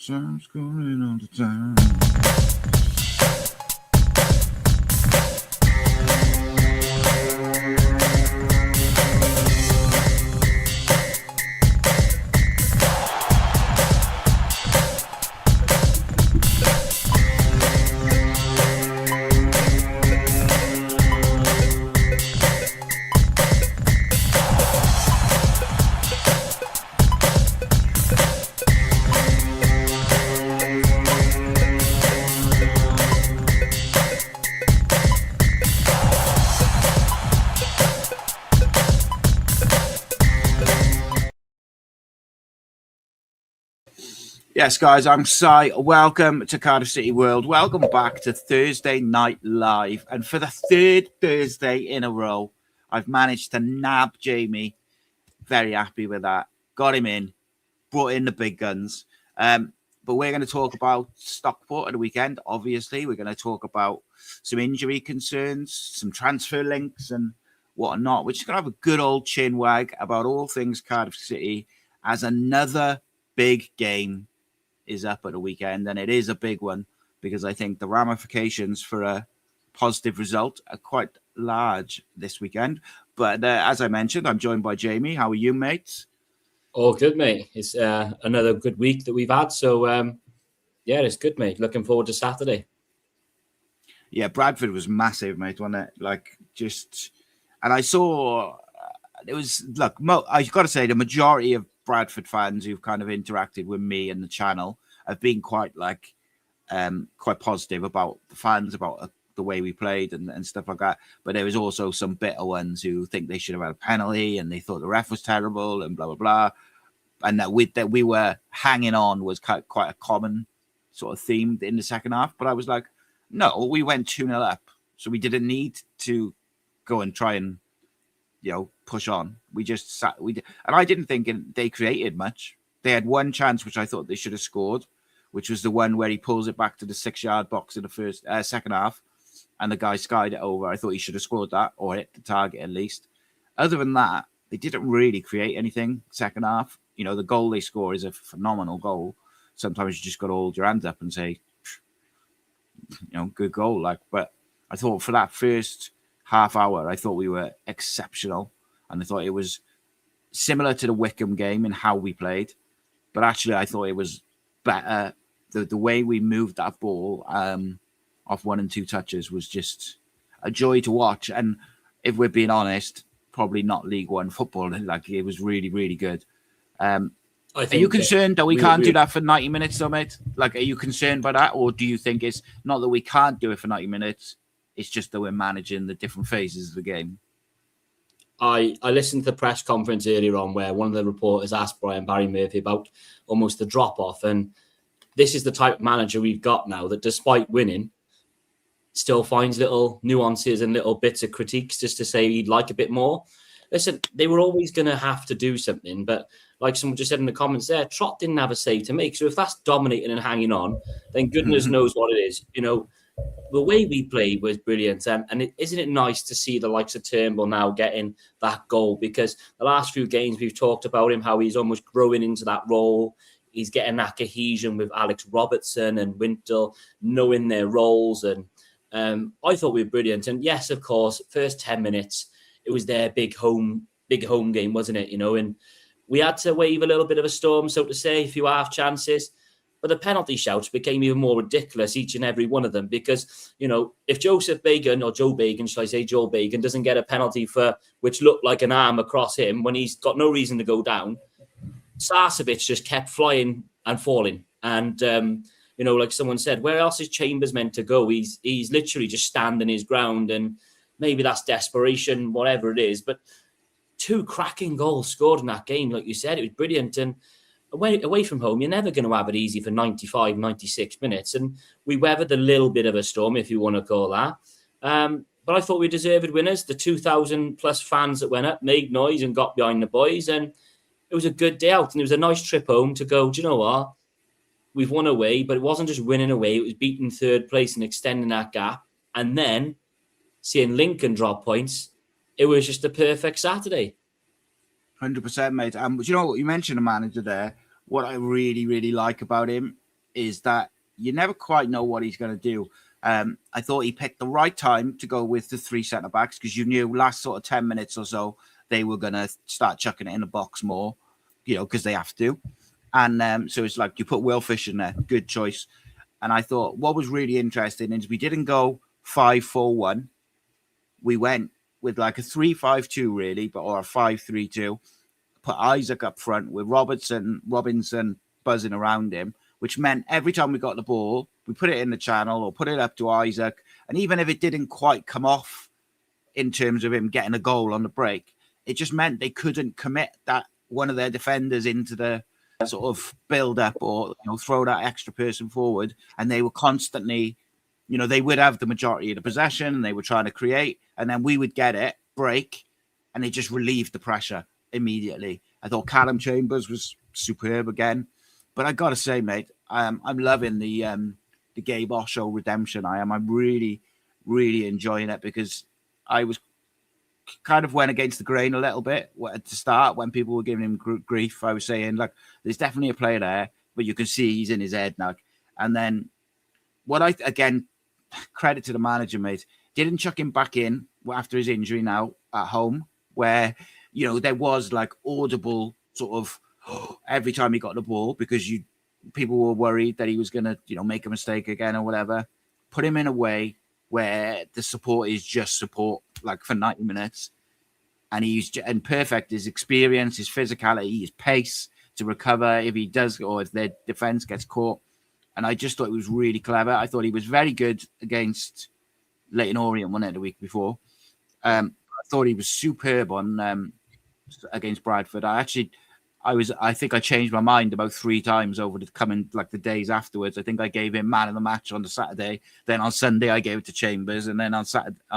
Time's going all the time. Yes, guys, I'm Si. Welcome to Cardiff City World. Welcome back to Thursday Night Live. And for the third Thursday in a row, I've managed to nab Jamie. Very happy with that. Got him in. Brought in the big guns. But we're going to talk about Stockport at the weekend, obviously. We're going to talk about some injury concerns, some transfer links and whatnot. We're just going to have a good old chin wag about all things Cardiff City as another big game is up at the weekend, and it is a big one because I think the ramifications for a positive result are quite large this weekend. But as I mentioned, I'm joined by Jamie. How are you, mates? All good, mate. It's another good week that we've had. So, yeah, it's good, mate. Looking forward to Saturday. Yeah, Bradford was massive, mate, wasn't it? Like, just... And I saw... it was... Look, I've got to say, the majority of Bradford fans who've kind of interacted with me and the channel have been quite positive about the fans, about the way we played and stuff like that. But there was also some bitter ones who think they should have had a penalty and they thought the ref was terrible and blah, blah, blah. And that we were hanging on was quite a common sort of theme in the second half. But I was like, no, we went 2-0 up. So we didn't need to go and try and, push on. We just sat. And I didn't think they created much. They had one chance, which I thought they should have scored, which was the one where he pulls it back to the 6-yard box in the second half, and the guy skied it over. I thought he should have scored that or hit the target at least. Other than that, they didn't really create anything second half. The goal they score is a phenomenal goal. Sometimes you just got to hold your hands up and say, good goal. But I thought for that first half hour, I thought we were exceptional. And I thought it was similar to the Wickham game in how we played. But actually, I thought it was better. The way we moved that ball off 1 and 2 touches was just a joy to watch. And if we're being honest, probably not League One football. It was really, really good. Are you concerned that we can't do that for 90 minutes, though, mate? Are you concerned by that? Or do you think it's not that we can't do it for 90 minutes? It's just that we're managing the different phases of the game. I listened to the press conference earlier on where one of the reporters asked Barry Murphy about almost the drop-off. And this is the type of manager we've got now that despite winning, still finds little nuances and little bits of critiques just to say he'd like a bit more. Listen, they were always going to have to do something. But like someone just said in the comments there, Trott didn't have a save to make. So if that's dominating and hanging on, then goodness knows what it is. The way we played was brilliant. And isn't it nice to see the likes of Turnbull now getting that goal? Because the last few games we've talked about him, how he's almost growing into that role. He's getting that cohesion with Alex Robertson and Wintle, knowing their roles. And I thought we were brilliant. And yes, of course, first 10 minutes, it was their big home game, wasn't it? And we had to wave a little bit of a storm, so to say, a few half chances. But the penalty shouts became even more ridiculous, each and every one of them, because, if Joseph Bagan, or Joe Bagan, shall I say, Joe Bagan, doesn't get a penalty for which looked like an arm across him when he's got no reason to go down, Sarcevic just kept flying and falling. And, like someone said, where else is Chambers meant to go? He's literally just standing his ground, and maybe that's desperation, whatever it is. But 2 cracking goals scored in that game, like you said. It was brilliant. And away from home, you're never going to have it easy for 95, 96 minutes. And we weathered a little bit of a storm, if you want to call that. But I thought we deserved winners. The 2,000 plus fans that went up made noise and got behind the boys. And it was a good day out. And it was a nice trip home to go, do you know what? We've won away, but it wasn't just winning away. It was beating third place and extending that gap. And then seeing Lincoln drop points, it was just a perfect Saturday. 100%, mate. But you know what? You mentioned a manager there. What I really, really like about him is that you never quite know what he's going to do. I thought he picked the right time to go with the 3 centre backs, because you knew last sort of 10 minutes or so they were going to start chucking it in the box more, because they have to. And so it's like you put Will Fish in there, good choice. And I thought what was really interesting is we didn't go 5-4-1. We went with like a 3-5-2 really, or a 5-3-2. Put Isaac up front with Robinson buzzing around him, which meant every time we got the ball, we put it in the channel or put it up to Isaac. And even if it didn't quite come off in terms of him getting a goal on the break, it just meant they couldn't commit that one of their defenders into the sort of build up or throw that extra person forward. And they were constantly, they would have the majority of the possession and they were trying to create, and then we would get it, break, and they just relieved the pressure immediately. I thought Callum Chambers was superb again. But I gotta say, mate, I'm loving the Gabe Osho redemption. I'm really, really enjoying it, because I was kind of went against the grain a little bit at the start when people were giving him grief. I was saying, look, there's definitely a player there, but you can see he's in his head now. And then credit to the manager, mate, didn't chuck him back in after his injury now at home, where, there was like audible sort of every time he got the ball, because people were worried that he was going to, make a mistake again or whatever. Put him in a way where the support is just support, like for 90 minutes. And he's perfect. His experience, his physicality, his pace to recover if he does, or if their defense gets caught. And I just thought it was really clever. I thought he was very good against Leyton Orient, wasn't it, the week before? I thought he was superb on against Bradford. I think I changed my mind about 3 times over the days afterwards. I think I gave him man of the match on the Saturday. Then on Sunday, I gave it to Chambers. And then on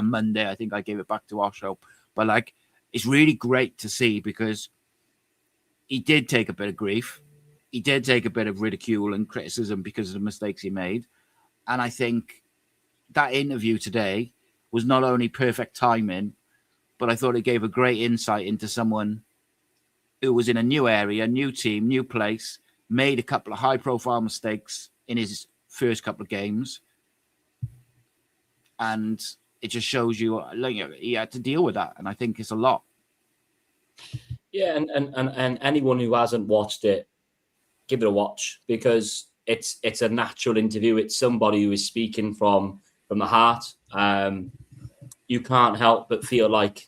Monday, I think I gave it back to Osho. But it's really great to see, because he did take a bit of grief. He did take a bit of ridicule and criticism because of the mistakes he made. And I think that interview today was not only perfect timing, but I thought it gave a great insight into someone who was in a new area, new team, new place, made a couple of high-profile mistakes in his first couple of games. And it just shows you, he had to deal with that. And I think it's a lot. Yeah, and anyone who hasn't watched it, give it a watch, because it's a natural interview. It's somebody who is speaking from the heart. You can't help but feel like,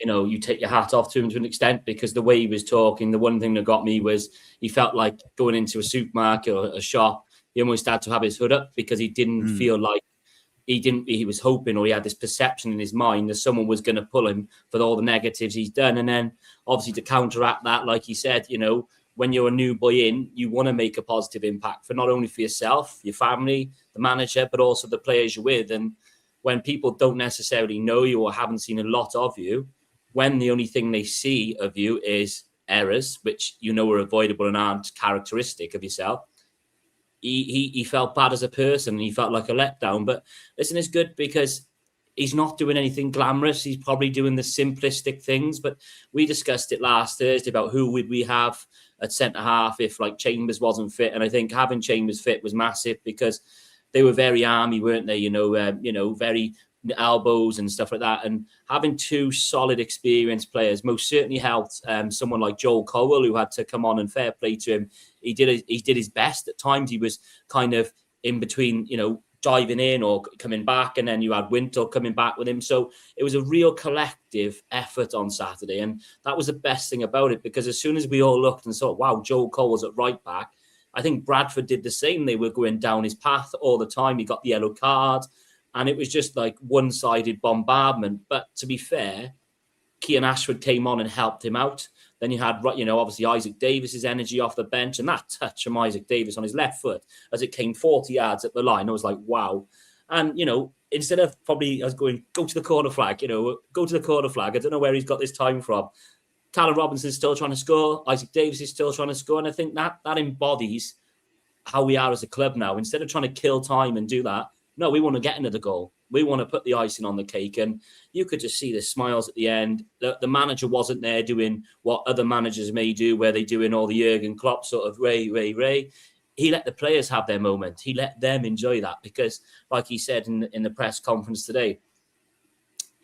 you take your hat off to him to an extent, because the way he was talking, the one thing that got me was he felt like going into a supermarket or a shop, he almost had to have his hood up, because he didn't feel like he was hoping, or he had this perception in his mind that someone was going to pull him for all the negatives he's done. And then obviously to counteract that, like he said, when you're a new boy in, you want to make a positive impact for not only for yourself, your family, the manager, but also the players you're with. And when people don't necessarily know you or haven't seen a lot of you, when the only thing they see of you is errors, which are avoidable and aren't characteristic of yourself, he felt bad as a person, and he felt like a letdown. But listen, it's good, because he's not doing anything glamorous. He's probably doing the simplistic things. But we discussed it last Thursday about who would we have at centre-half if Chambers wasn't fit. And I think having Chambers fit was massive, because they were very army, weren't they? Very elbows and stuff like that. And having 2 solid, experienced players most certainly helped. Someone like Joel Cowell, who had to come on, and fair play to him. He did his best. At times he was kind of in between, diving in or coming back, and then you had Wintle coming back with him. So it was a real collective effort on Saturday, and that was the best thing about it, because as soon as we all looked and thought, wow, Joel Cowell's at right back, I think Bradford did the same. They were going down his path all the time. He got the yellow card, and it was just like one-sided bombardment. But to be fair, Kean Ashford came on and helped him out. Then you had, obviously Isaac Davis's energy off the bench, and that touch from Isaac Davis on his left foot as it came 40 yards at the line, I was like, wow. And, instead of probably us going, go to the corner flag, go to the corner flag. I don't know where he's got this time from. Callum Robinson's still trying to score. Isaac Davis is still trying to score. And I think that embodies how we are as a club now. Instead of trying to kill time and do that, no, we want to get another goal. We want to put the icing on the cake. And you could just see the smiles at the end. The manager wasn't there doing what other managers may do, where they're doing all the Jurgen Klopp sort of Ray. he let the players have their moment. He let them enjoy that because, like he said in the press conference today,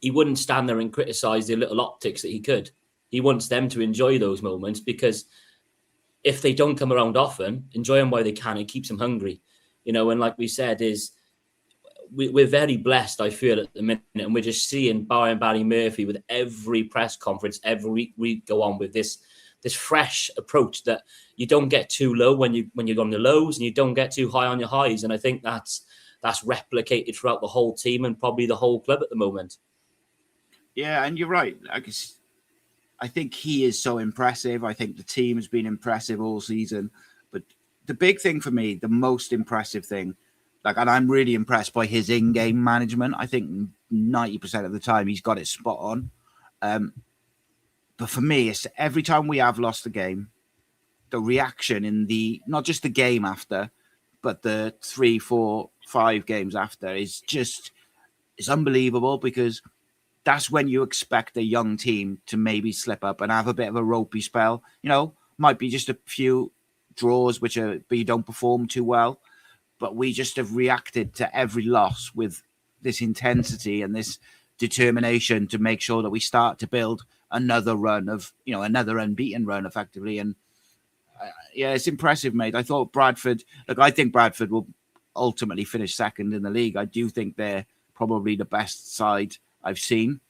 he wouldn't stand there and criticise the little optics that he could. He wants them to enjoy those moments because if they don't come around often, enjoy them while they can. It keeps them hungry, and like we said, we're very blessed, I feel, at the minute, and we're just seeing Barry Murphy with every press conference, every week we go on with this fresh approach that you don't get too low when you're on the lows, and you don't get too high on your highs. And I think that's replicated throughout the whole team and probably the whole club at the moment. Yeah, and you're right. I think he is so impressive. I think the team has been impressive all season. But the big thing for me, the most impressive thing, and I'm really impressed by his in-game management. I think 90% of the time he's got it spot on. But for me, it's every time we have lost a game, the reaction in not just the game after, but the 3, 4, 5 games after is it's unbelievable, because that's when you expect a young team to maybe slip up and have a bit of a ropey spell. Might be just a few draws but you don't perform too well. But we just have reacted to every loss with this intensity and this determination to make sure that we start to build another run of, another unbeaten run effectively. And it's impressive, mate. I thought Bradford, I think Bradford will ultimately finish second in the league. I do think they're probably the best side I've seen.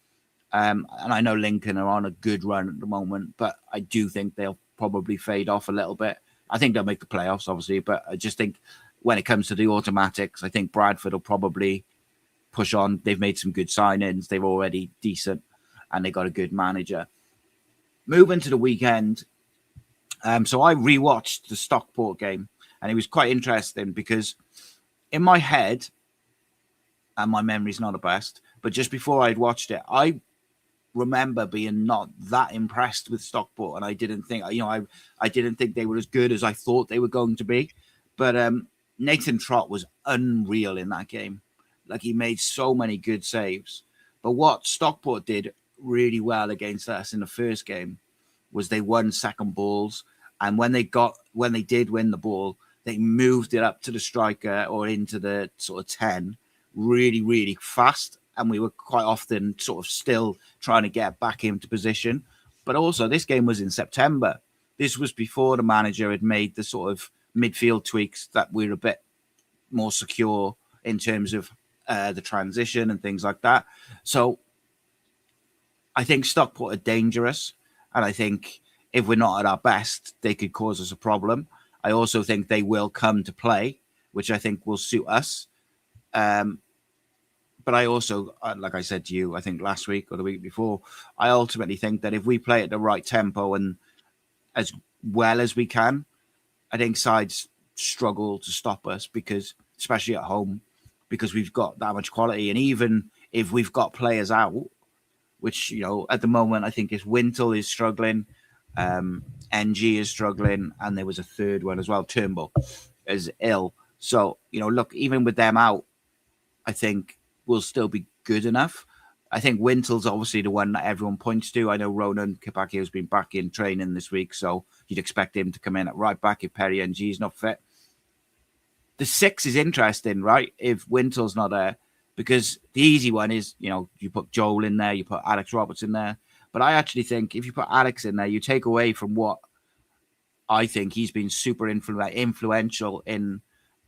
And I know Lincoln are on a good run at the moment, but I do think they'll probably fade off a little bit. I think they'll make the playoffs, obviously, but I just think when it comes to the automatics, I think Bradford will probably push on. They've made some good signings. They're already decent, and they got a good manager. Moving to the weekend, so I rewatched the Stockport game, and it was quite interesting because in my head, and my memory's not the best, but just before I'd watched it, I remember being not that impressed with Stockport, and I didn't think, I didn't think they were as good as I thought they were going to be. But Nathan Trott was unreal in that game. He made so many good saves. But what Stockport did really well against us in the first game was they won second balls, and when they did win the ball, they moved it up to the striker or into the sort of 10 really, really fast. And we were quite often sort of still trying to get back into position. But also, this game was in September. This was before the manager had made the sort of midfield tweaks that were a bit more secure in terms of the transition and things like that. So I think Stockport are dangerous. And I think if we're not at our best, they could cause us a problem. I also think they will come to play, which I think will suit us. But I also, like I said to you, I think last week or the week before, I ultimately think that if we play at the right tempo and as well as we can, I think sides struggle to stop us, because, especially at home, because we've got that much quality. And even if we've got players out, which, at the moment, I think is Wintle is struggling, NG is struggling, and there was a third one as well, Turnbull is ill. So, look, even with them out, I think will still be good enough. I think Wintle's obviously the one that everyone points to. I know Ronan Kipaki has been back in training this week, so you'd expect him to come in at right back if Perry NG is not fit. The 6 is interesting, right? If Wintle's not there, because the easy one is, you put Joel in there, you put Alex Roberts in there. But I actually think if you put Alex in there, you take away from what I think he's been super influential in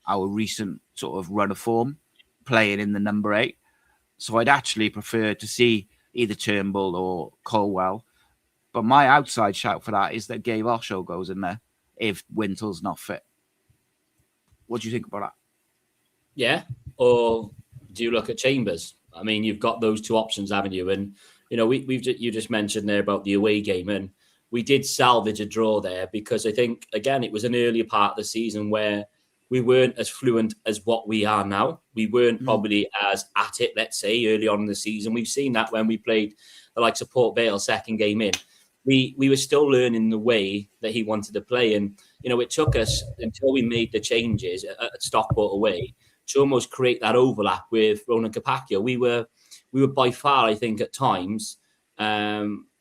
our recent sort of run of form, playing in the number 8. So I'd actually prefer to see either Turnbull or Colwell. But my outside shout for that is that Gabe Osho goes in there if Wintle's not fit. What do you think about that? Yeah. Or do you look at Chambers? I mean, you've got those two options, haven't you? And, you just mentioned there about the away game, and we did salvage a draw there because I think, again, it was an earlier part of the season where we weren't as fluent as what we are now. We weren't probably as at it, let's say, early on in the season. We've seen that when we played the likes of Port Vale second game in. We were still learning the way that he wanted to play. And, it took us until we made the changes at Stockport away to almost create that overlap with Ronan Capacchio. We were by far, I think, at times,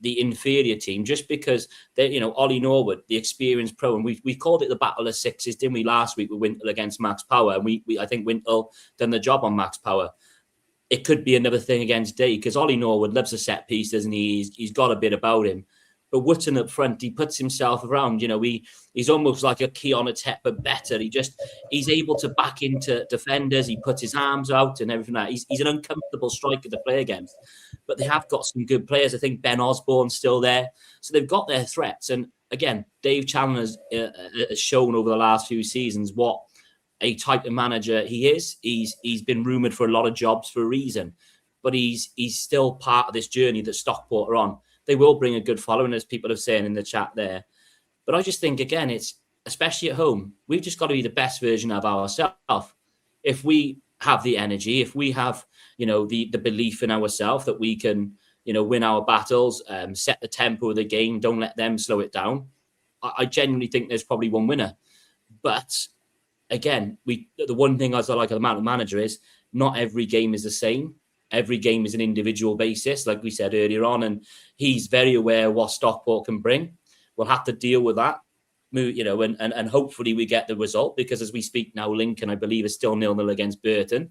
the inferior team, just because they, Ollie Norwood, the experienced pro, and we called it the battle of sixes, didn't we, last week with Wintle against Max Power, and we I think Wintle done the job on Max Power. It could be another thing against Day, because Ollie Norwood loves a set piece, doesn't he? He's got a bit about him. But Wootton up front, he puts himself around. He's almost like a Keanu Tep, but better. He's able to back into defenders. He puts his arms out and everything like that. He's an uncomfortable striker to play against. But they have got some good players. I think Ben Osborne's still there. So they've got their threats. And again, Dave Challoner's has shown over the last few seasons what a type of manager he is. He's been rumoured for a lot of jobs for a reason. But he's still part of this journey that Stockport are on. They will bring a good following, as people have said in the chat there. But I just think, again, it's, especially at home, we've just got to be the best version of ourselves. If we have the energy, if we have, the belief in ourselves that we can, win our battles, set the tempo of the game, don't let them slow it down, I genuinely think there's probably one winner. But again, the one thing I like about the manager is not every game is the same. Every game is an individual basis, like we said earlier on, and he's very aware of what Stockport can bring. We'll have to deal with that, and hopefully we get the result, because as we speak now, Lincoln, I believe, is still 0-0 against Burton,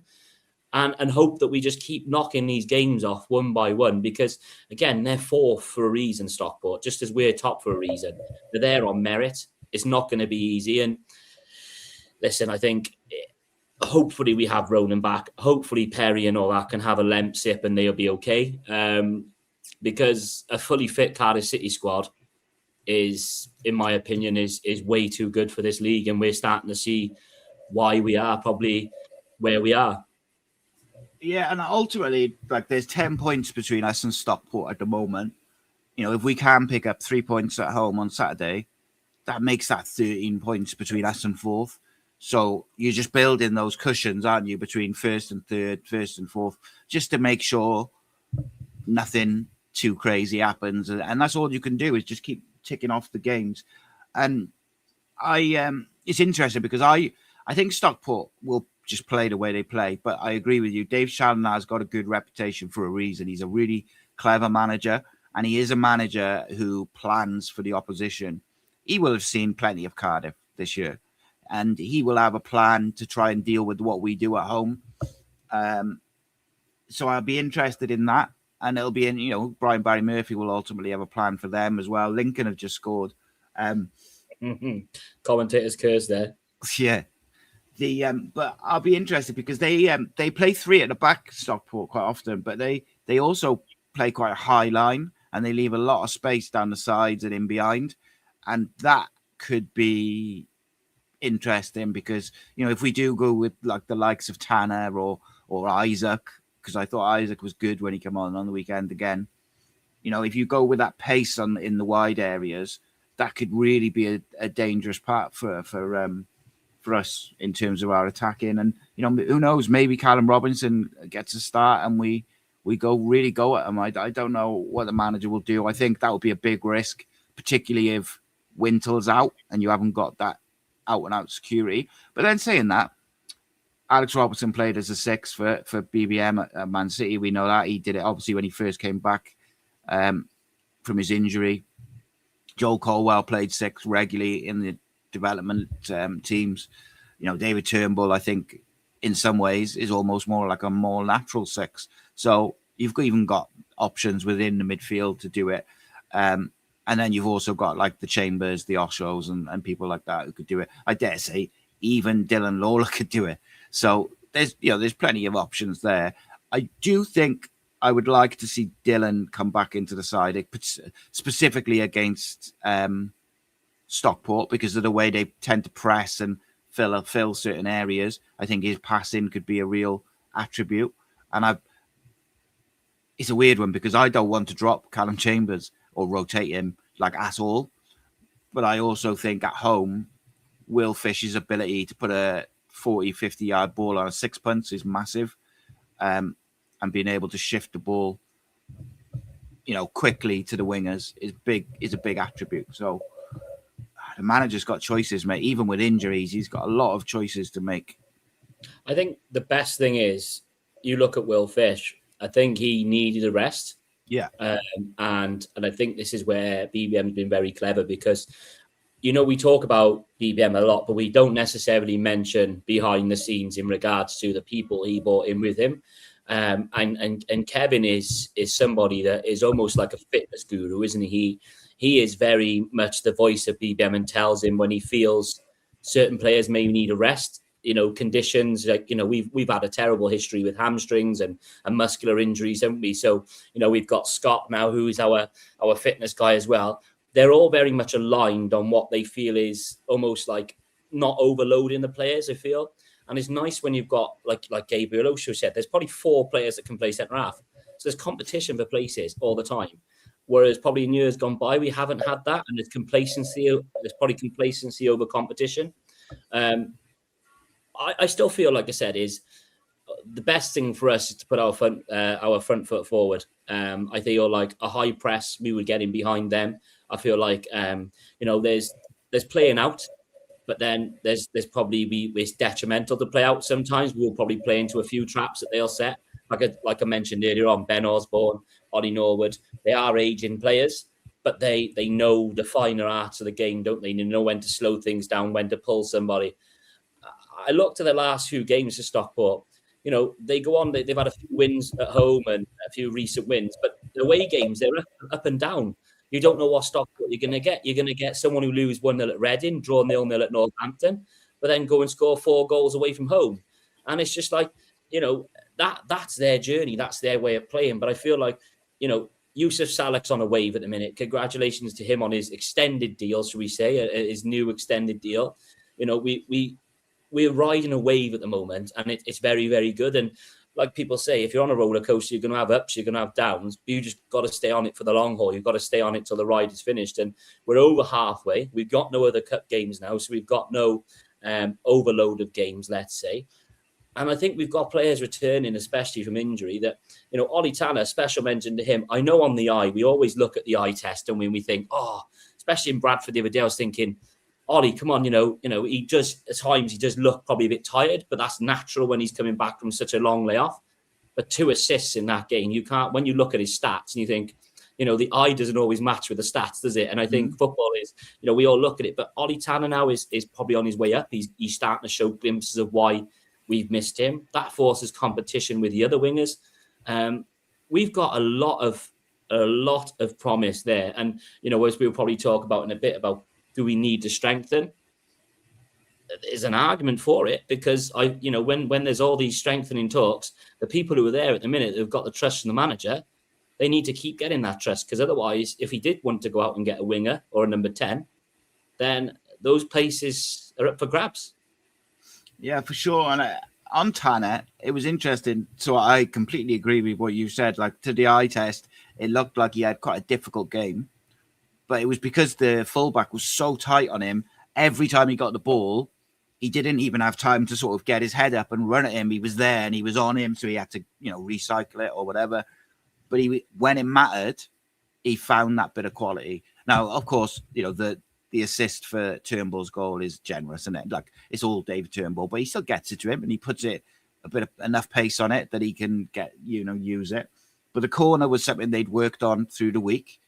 and hope that we just keep knocking these games off one by one, because, again, they're fourth for a reason, Stockport, just as we're top for a reason. They're there on merit. It's not going to be easy, and listen, I think hopefully we have Ronan back. Hopefully Perry and all that can have a lemp sip and they'll be okay. Because a fully fit Cardiff City squad is, in my opinion, is way too good for this league. And we're starting to see why we are probably where we are. Yeah, and ultimately, there's 10 points between us and Stockport at the moment. If we can pick up 3 points at home on Saturday, that makes that 13 points between us and fourth. So you're just building those cushions, aren't you, between first and third, first and fourth, just to make sure nothing too crazy happens. And that's all you can do, is just keep ticking off the games. And it's interesting because I think Stockport will just play the way they play. But I agree with you. Dave Challoner has got a good reputation for a reason. He's a really clever manager, and he is a manager who plans for the opposition. He will have seen plenty of Cardiff this year, and he will have a plan to try and deal with what we do at home. So I'll be interested in that. And it'll be in, Brian Barry Murphy will ultimately have a plan for them as well. Lincoln have just scored. Commentator's curse there. Yeah. But I'll be interested because they play three at the back, Stockport, quite often, but they also play quite a high line, and they leave a lot of space down the sides and in behind. And that could be interesting because, if we do go with the likes of Tanner or Isaac, because I thought Isaac was good when he came on the weekend again. If you go with that pace in the wide areas, that could really be a dangerous part for us in terms of our attacking. And who knows? Maybe Callum Robinson gets a start and we go at him. I don't know what the manager will do. I think that would be a big risk, particularly if Wintle's out and you haven't got that out and out security. But then saying that, Alex Robertson played as a six for BBM at Man City. We know that. He did it, obviously, when he first came back from his injury. Joel Colwell played six regularly in the development teams. David Turnbull, I think, in some ways, is almost more like a more natural six. So you've even got options within the midfield to do it. And then you've also got the Chambers, the Oshos, and people like that who could do it. I dare say even Dylan Lawler could do it. So there's plenty of options there. I do think I would like to see Dylan come back into the side, specifically against Stockport, because of the way they tend to press and fill certain areas. I think his passing could be a real attribute. And it's a weird one because I don't want to drop Callum Chambers or rotate him at all. But I also think at home, Will Fish's ability to put a 40, 50-yard ball on a sixpence is massive. And being able to shift the ball, quickly to the wingers is a big attribute. So the manager's got choices, mate. Even with injuries, he's got a lot of choices to make. I think the best thing is you look at Will Fish. I think he needed a rest. Yeah. And I think this is where BBM has been very clever because, we talk about BBM a lot, but we don't necessarily mention behind the scenes in regards to the people he brought in with him. And Kevin is somebody that is almost like a fitness guru, isn't he? He is very much the voice of BBM and tells him when he feels certain players may need a rest. Conditions like we've had a terrible history with hamstrings and muscular injuries, haven't we? So we've got Scott now, who is our fitness guy as well. They're all very much aligned on what they feel is almost like not overloading the players, I feel. And it's nice when you've got, like Gabriel Osho said, there's probably 4 players that can play centre half. So there's competition for places all the time. Whereas probably in years gone by, we haven't had that. And there's probably complacency over competition. I still feel, like I said, is the best thing for us is to put our front foot forward. I feel like a high press, we would get in behind them. I feel like there's playing out, but then there's probably it's detrimental to play out. Sometimes we'll probably play into a few traps that they'll set. Like I mentioned earlier on, Ben Osborne, Ollie Norwood, they are aging players, but they know the finer arts of the game, don't they? They know when to slow things down, when to pull somebody. I looked at the last few games for Stockport. They go on, they've had a few wins at home and a few recent wins, but the away games, they're up and down. You don't know what Stockport you're going to get. You're going to get someone who lose 1-0 at Reading, draw 0-0 at Northampton, but then go and score 4 goals away from home. And it's just like, that's their journey. That's their way of playing. But I feel like, Yusuf Salek's on a wave at the minute. Congratulations to him on his extended deal, should we say, his new extended deal. We're riding a wave at the moment, and it's very, very good. And like people say, if you're on a roller coaster, you're going to have ups, you're going to have downs. But you just got to stay on it for the long haul. You've got to stay on it till the ride is finished. And we're over halfway. We've got no other cup games now, so we've got no overload of games, let's say. And I think we've got players returning, especially from injury, that, Ollie Tanner, special mention to him. I know on the eye, we always look at the eye test, and when we think, especially in Bradford the other day, I was thinking, Ollie, come on, he just, at times, he does look probably a bit tired, but that's natural when he's coming back from such a long layoff. But 2 assists in that game, you can't, when you look at his stats and you think, the eye doesn't always match with the stats, does it? And I think football is, we all look at it, but Ollie Tanner now is probably on his way up. He's starting to show glimpses of why we've missed him. That forces competition with the other wingers. We've got a lot of promise there. And, as we'll probably talk about in a bit about, do we need to strengthen? There's an argument for it because when there's all these strengthening talks, the people who are there at the minute who've got the trust from the manager, they need to keep getting that trust, because otherwise, if he did want to go out and get a winger or a number 10, then those places are up for grabs. Yeah, for sure. And on Tanner, it was interesting. So I completely agree with what you said. Like, to the eye test, it looked like he had quite a difficult game. But it was because the fullback was so tight on him. Every time he got the ball, he didn't even have time to sort of get his head up and run at him. He was there and he was on him, so he had to, recycle it or whatever. But when it mattered, he found that bit of quality. Now, of course, the assist for Turnbull's goal is generous, isn't it? Like, it's all David Turnbull, but he still gets it to him and he puts it enough pace on it that he can get, use it. But the corner was something they'd worked on through the week,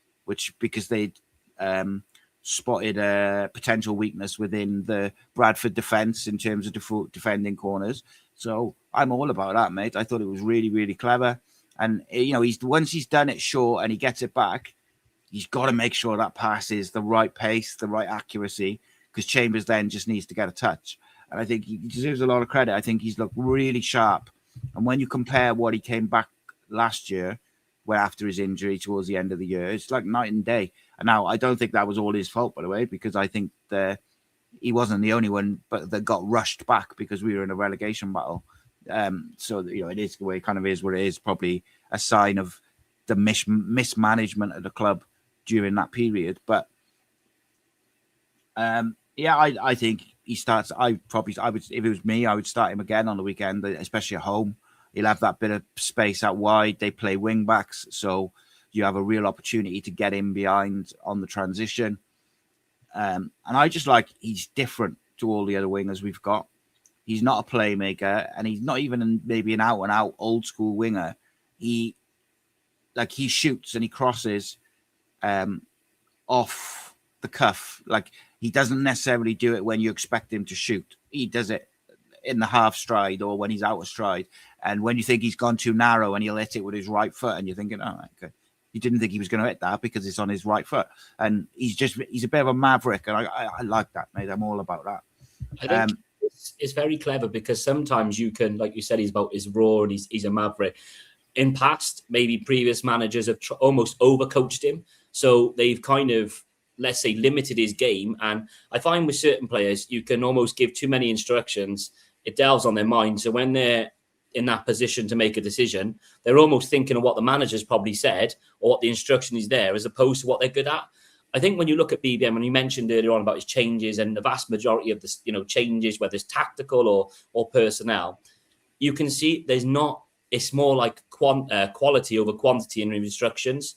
because they'd spotted a potential weakness within the Bradford defence in terms of defending corners. So I'm all about that, mate. I thought it was really, really clever. And, once he's done it short and he gets it back, he's got to make sure that pass is the right pace, the right accuracy, because Chambers then just needs to get a touch. And I think he deserves a lot of credit. I think he's looked really sharp. And when you compare what he came back last year, where after his injury towards the end of the year, it's like night and day. And now I don't think that was all his fault, by the way, because I think he wasn't the only one, but that got rushed back because we were in a relegation battle. So it is the way it kind of is, where it is probably a sign of the mismanagement of the club during that period. But I think he starts. I would, if it was me, I would start him again on the weekend, especially at home. He'll have that bit of space out wide. They play wing backs, so you have a real opportunity to get in behind on the transition. And I just like, he's different to all the other wingers we've got. He's not a playmaker, and he's not even maybe an out-and-out old-school winger. He like he shoots and he crosses off the cuff. Like he doesn't necessarily do it when you expect him to shoot. He does it in the half stride or when he's out of stride. And when you think he's gone too narrow and he'll hit it with his right foot and you're thinking, oh, okay. You didn't think he was going to hit that because it's on his right foot. And he's a bit of a maverick. And I like that, mate. I'm all about that. I think it's very clever because sometimes you can, like you said, he's raw and he's a maverick. In past, maybe previous managers have almost overcoached him. So they've kind of, let's say, limited his game. And I find with certain players, you can almost give too many instructions. It delves on their mind. So when they're in that position to make a decision, they're almost thinking of what the manager's probably said or what the instruction is there as opposed to what they're good at. I think when you look at BBM, and you mentioned earlier on about his changes and the vast majority of the changes, whether it's tactical or personnel, you can see it's more like quality over quantity in instructions.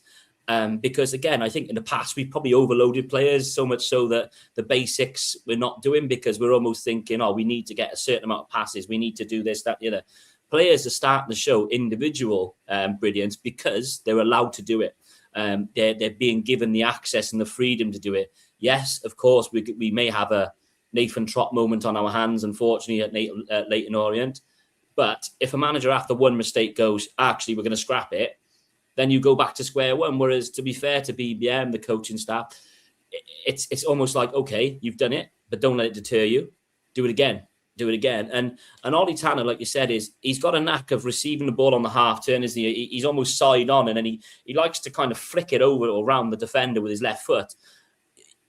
Because again, I think in the past we've probably overloaded players so much so that the basics we're not doing because we're almost thinking, we need to get a certain amount of passes, we need to do this, that, the other. Players are starting to show individual brilliance because they're allowed to do it. They're being given the access and the freedom to do it. Yes, of course, we may have a Nathan Trott moment on our hands, unfortunately, at Leyton Orient. But if a manager after one mistake goes, actually, we're going to scrap it, then you go back to square one. Whereas, to be fair to BBM, the coaching staff, it's almost like, okay, you've done it, but don't let it deter you. Do it again. And Ollie Tanner, like you said, he's got a knack of receiving the ball on the half turn. He's almost side on, and then he likes to kind of flick it over or around the defender with his left foot.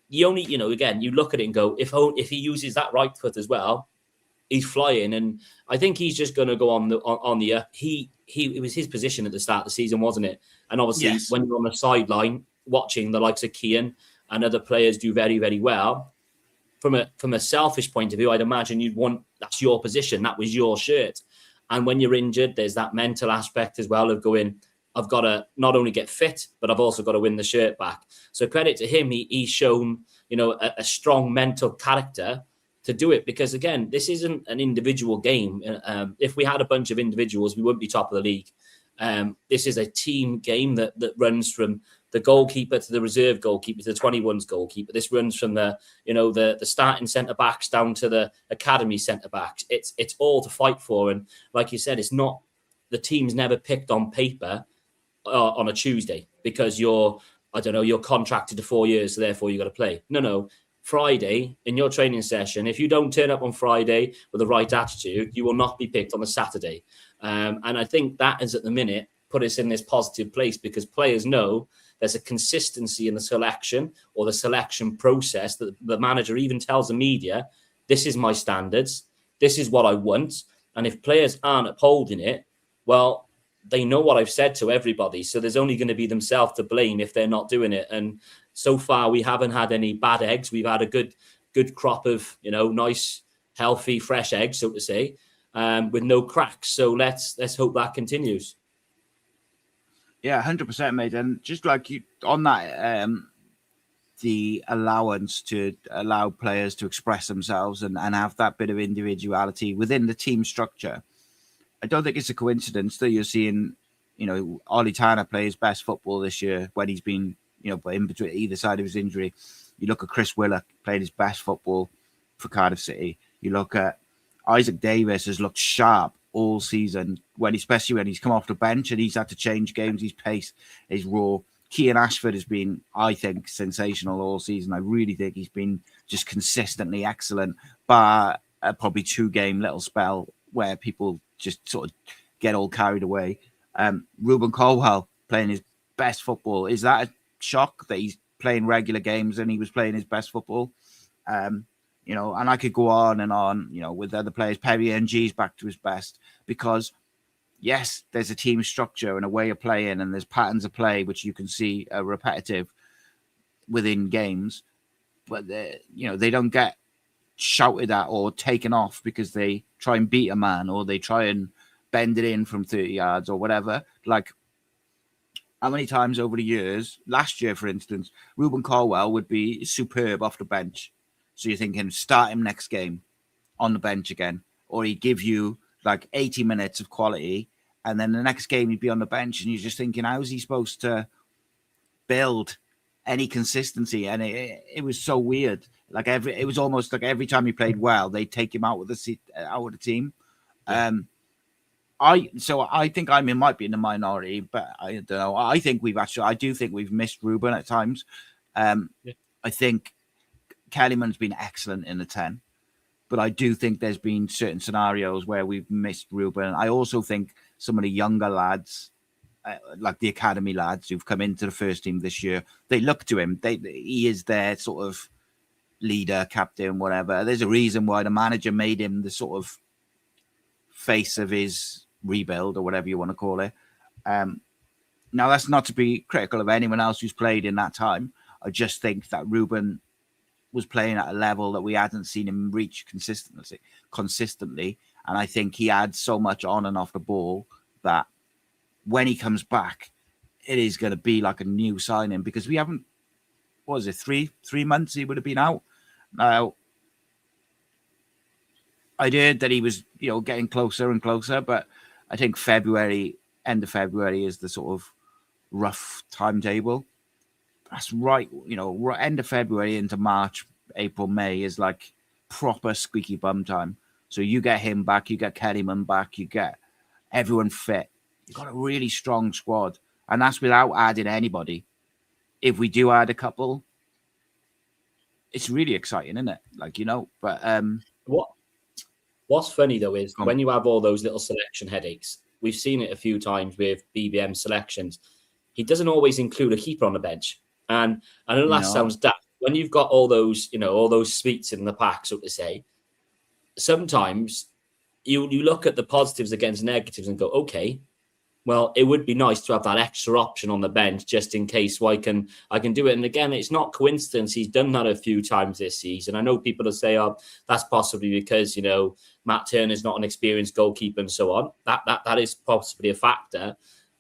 You only, again, you look at it and go, if he uses that right foot as well, he's flying. And I think he's just going to go on the it was his position at the start of the season, wasn't it? And obviously, when you're on the sideline watching the likes of Keane and other players do very, very well, from a selfish point of view, I'd imagine you'd want, that's your position, that was your shirt. And when you're injured, there's that mental aspect as well of going, I've got to not only get fit, but I've also got to win the shirt back. So credit to him, he's shown, a strong mental character to do it. Because again, this isn't an individual game. If we had a bunch of individuals, we wouldn't be top of the league. This is a team game that runs from the goalkeeper to the reserve goalkeeper to the 21s goalkeeper. This runs from the starting centre backs down to the academy centre backs. It's all to fight for. And like you said, it's not, the team's never picked on paper on a Tuesday because you're contracted to 4 years, so therefore you got to play. No. Friday in your training session, if you don't turn up on Friday with the right attitude, you will not be picked on the Saturday. And I think that is at the minute put us in this positive place because players know there's a consistency in the selection or the selection process that the manager even tells the media, this is my standards, this is what I want. And if players aren't upholding it, well, they know what I've said to everybody. So there's only going to be themselves to blame if they're not doing it. And so far, we haven't had any bad eggs. We've had a good crop of, nice, healthy, fresh eggs, so to say, with no cracks. So let's hope that continues. Yeah, 100%, mate. And just like you on that, the allowance to allow players to express themselves and have that bit of individuality within the team structure. I don't think it's a coincidence that you're seeing, Ollie Tanner play his best football this year when he's been, in between either side of his injury. You look at Chris Willock playing his best football for Cardiff City. You look at Isaac Davis has looked sharp all season, especially when he's come off the bench and he's had to change games. His pace is raw. Kean Ashford has been, I think, sensational all season. I really think he's been just consistently excellent, bar a probably 2-game little spell where people just sort of get all carried away. Ruben Colwell playing his best football. Is that a shock that he's playing regular games and he was playing his best football? And I could go on and on, with other players. Perry NG's back to his best because, yes, there's a team structure and a way of playing and there's patterns of play which you can see are repetitive within games, but they don't get shouted at or taken off because they try and beat a man or they try and bend it in from 30 yards or whatever. Like, how many times over the years, last year, for instance, Ruben Colwell would be superb off the bench. So you're thinking, start him next game on the bench again, or he'd give you like 80 minutes of quality and then the next game he'd be on the bench, and you're just thinking, how is he supposed to build any consistency? And it was so weird. Like it was almost like every time he played well, they'd take him out of the team. Yeah. I think might be in the minority, but I don't know. I do think we've missed Ruben at times. I think Kellyman's been excellent in the 10, but I do think there's been certain scenarios where we've missed Ruben. I also think some of the younger lads, like the academy lads who've come into the first team this year, they look to him. He is their sort of leader, captain, whatever. There's a reason why the manager made him the sort of face of his rebuild, or whatever you want to call it. Now, that's not to be critical of anyone else who's played in that time. I just think that Ruben was playing at a level that we hadn't seen him reach consistently. And I think he adds so much on and off the ball that when he comes back, it is going to be like a new signing, because we haven't, what was it, three months he would have been out. Now, I heard that he was, getting closer and closer, but I think end of February is the sort of rough timetable. That's right. End of February into March, April, May is like proper squeaky bum time. So you get him back, you get Kellyman back, you get everyone fit. You've got a really strong squad, and that's without adding anybody. If we do add a couple, it's really exciting, isn't it? But what's funny though is when you have all those little selection headaches, we've seen it a few times with BBM selections. He doesn't always include a keeper on the bench, and I know that sounds daft. When you've got all those, all those sweets in the pack, so to say, sometimes you look at the positives against negatives and go, okay, well, it would be nice to have that extra option on the bench just in case I can do it. And again, it's not coincidence he's done that a few times this season. I know people will say, oh, that's possibly because, Matt Turner's not an experienced goalkeeper and so on. That is possibly a factor.